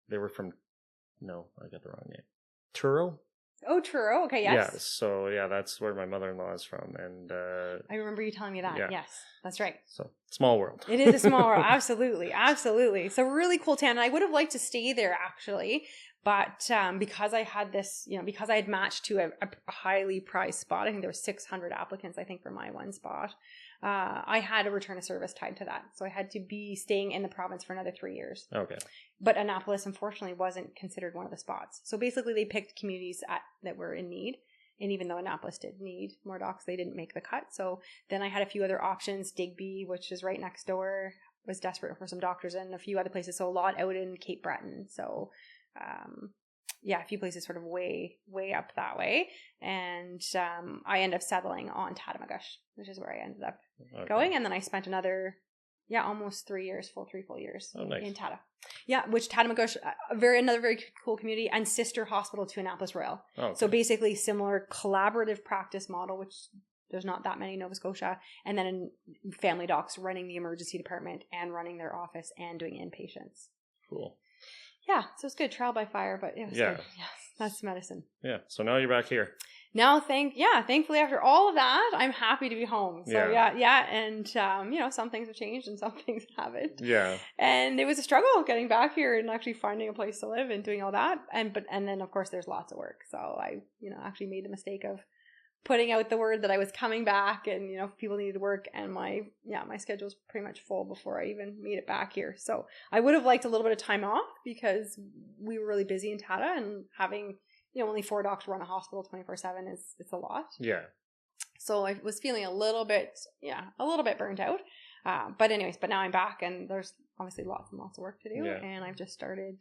They were from. No, I got the wrong name. Truro. Oh, Truro. Okay, yes. Yeah, so that's where my mother-in-law is from, and I remember you telling me that. Yeah. Yes, that's right. So small world. It is a small world. Absolutely, absolutely. So really cool town. And I would have liked to stay there actually. But because I had this, because I had matched to a highly prized spot, I think there were 600 applicants, I think, for my one spot. I had a return of service tied to that. So I had to be staying in the province for another 3 years. Okay. But Annapolis, unfortunately, wasn't considered one of the spots. So basically, they picked communities that were in need. And even though Annapolis did need more docs, they didn't make the cut. So then I had a few other options. Digby, which is right next door, was desperate for some doctors, and a few other places. So a lot out in Cape Breton. So, a few places sort of way up that way. And I ended up settling on Tatamagouche, which is where I ended up going. And then I spent another, almost 3 years, full 3 full years in Tata. Yeah, which Tatamagouche, another very cool community, and sister hospital to Annapolis Royal. Okay. So basically similar collaborative practice model, which there's not that many in Nova Scotia, and then family docs running the emergency department and running their office and doing inpatients. Cool. Yeah, so it's good. Trial by fire, but it was good. Yeah, that's medicine. Yeah, so now you're back here. Now, thankfully after all of that, I'm happy to be home. So and some things have changed and some things haven't. Yeah. And it was a struggle getting back here and actually finding a place to live and doing all that. And then of course there's lots of work. So I, actually made the mistake of putting out the word that I was coming back, and people needed work, and my schedule was pretty much full before I even made it back here. So I would have liked a little bit of time off because we were really busy in Tata, and having only 4 docs run a hospital 24/7 it's a lot. Yeah. So I was feeling a little bit burnt out. But now I'm back, and there's obviously lots and lots of work to do. Yeah. And I've just started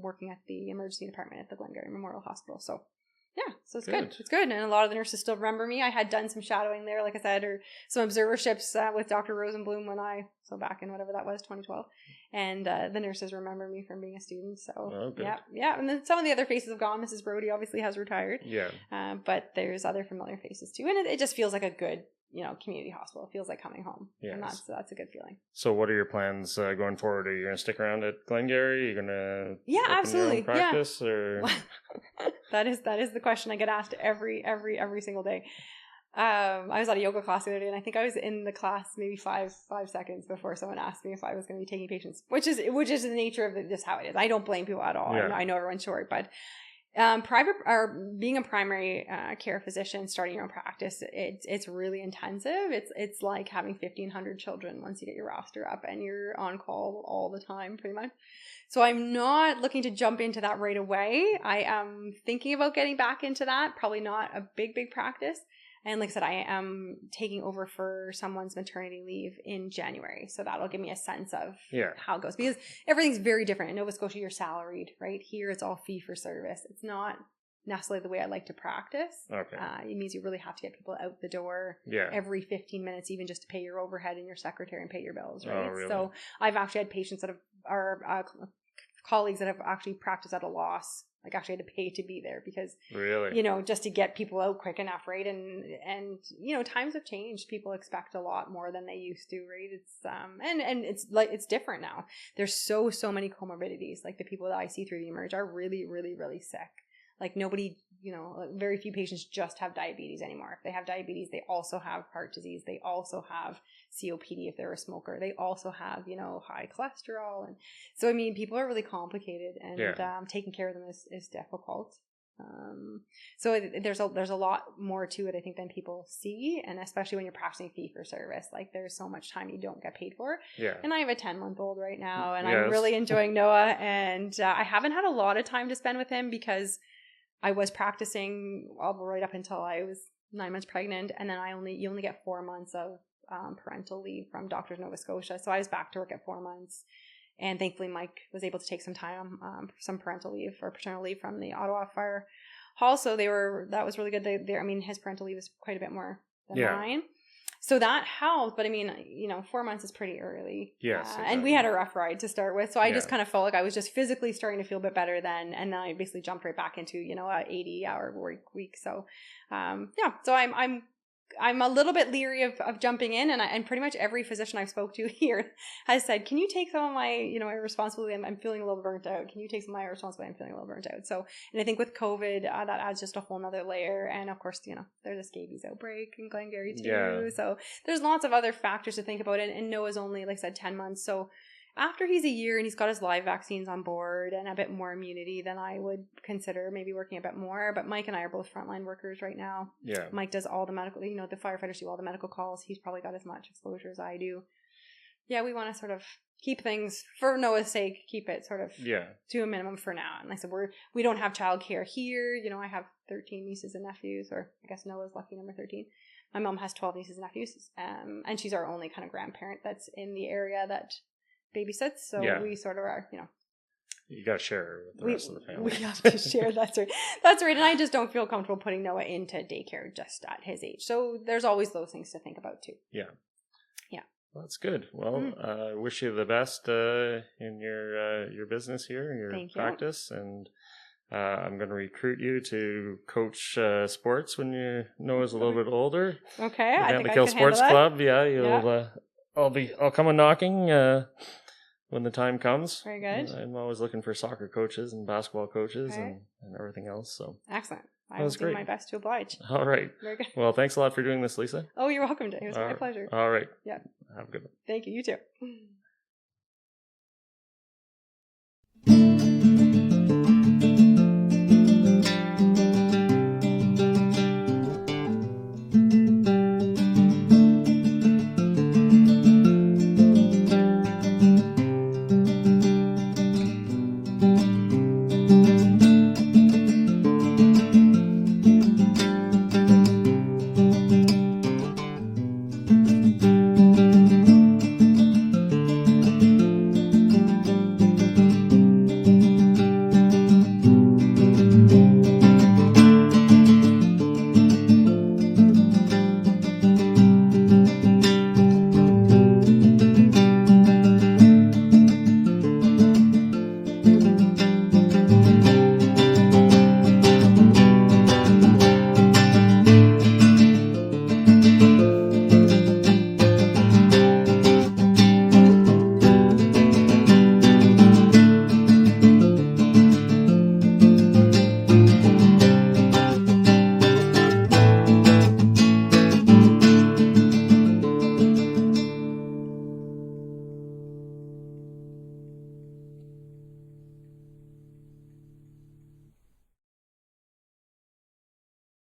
working at the emergency department at the Glengarry Memorial Hospital. So so it's good. It's good. And a lot of the nurses still remember me. I had done some shadowing there, like I said, or some observerships with Dr. Rosenblum back in whatever that was, 2012. And the nurses remember me from being a student. So, yeah. And then some of the other faces have gone. Mrs. Brody obviously has retired. Yeah. But there's other familiar faces too. And it just feels like a good, community hospital. It feels like coming home. Yes. And that's a good feeling. So what are your plans going forward? Are you going to stick around at Glengarry? Are you going to absolutely practice or that is the question I get asked every single day. I was at a yoga class the other day, and I think I was in the class maybe five seconds before someone asked me if I was going to be taking patients, which is the nature of just how it is. I don't blame people at all. Yeah. I know everyone's short, but private or being a primary care physician, starting your own practice, it's really intensive. It's like having 1,500 children once you get your roster up and you're on call all the time, pretty much. So I'm not looking to jump into that right away. I am thinking about getting back into that. Probably not a big practice. And like I said, I am taking over for someone's maternity leave in January. So that'll give me a sense of how it goes. Because everything's very different. In Nova Scotia, you're salaried, right? Here, it's all fee for service. It's not necessarily the way I like to practice. Okay. It means you really have to get people out the door every 15 minutes, even just to pay your overhead and your secretary and pay your bills, right? Oh, really? So I've actually had patients that are colleagues that have actually practiced at a loss. Like actually had to pay to be there because, really, just to get people out quick enough, right? And times have changed. People expect a lot more than they used to, right? It's and it's like it's different now. There's so many comorbidities. Like the people that I see through the emerge are really, really, really sick. Like nobody, very few patients just have diabetes anymore. If they have diabetes, they also have heart disease. They also have COPD if they're a smoker. They also have, high cholesterol. And so, people are really complicated, and taking care of them is difficult. So there's a lot more to it, I think, than people see. And especially when you're practicing fee for service, like there's so much time you don't get paid for. Yeah. And I have a 10-month-old right now, and I'm really enjoying Noah. And I haven't had a lot of time to spend with him because I was practicing right up until I was 9 months pregnant, and then you only get 4 months of parental leave from Doctors Nova Scotia. So I was back to work at 4 months, and thankfully Mike was able to take some time, some parental leave or paternal leave from the Ottawa Fire Hall. So that was really good. His parental leave is quite a bit more than mine. So that helped, but 4 months is pretty early. Yes. Exactly. And we had a rough ride to start with. So I just kind of felt like I was just physically starting to feel a bit better then. And then I basically jumped right back into, a 80-hour week. So, so I'm a little bit leery of jumping in, and pretty much every physician I've spoke to here has said, can you take some of my, my responsibility? I'm feeling a little burnt out. Can you take some of my responsibility? I'm feeling a little burnt out. So, and I think with COVID, that adds just a whole nother layer. And of course, there's a scabies outbreak in Glengarry too. Yeah. So there's lots of other factors to think about. And Noah's only, like I said, 10 months. So after he's a year and he's got his live vaccines on board and a bit more immunity, then I would consider maybe working a bit more. But Mike and I are both frontline workers right now. Yeah. Mike does all the medical, the firefighters do all the medical calls. He's probably got as much exposure as I do. yeah, we want to sort of keep things, for Noah's sake, keep it sort of Yeah. to a minimum for now. And like I said, we don't have childcare here. You know, I have 13 nieces and nephews, or I guess Noah's lucky number 13. My mom has 12 nieces and nephews, and she's our only kind of grandparent that's in the area that babysits. So we sort of are, you know. You got to share with the rest of the family. We have to share. That's right. That's right. And I just don't feel comfortable putting Noah into daycare just at his age. So there's always those things to think about too. Yeah. Yeah. Well, that's good. Well, I wish you the best in your business here, your practice, and I'm going to recruit you to coach sports when Noah's a little bit older. Okay, I think I MacKinnon can Sports handle that. Club. Yeah, you'll. I'll come knocking when the time comes. Very good. I'm always looking for soccer coaches and basketball coaches and everything else. So excellent. I will do my best to oblige. All right. Very good. Well, thanks a lot for doing this, Lisa. Oh, you're welcome, Jay. It was my pleasure. All right. Yeah. Have a good one. Thank you. You too.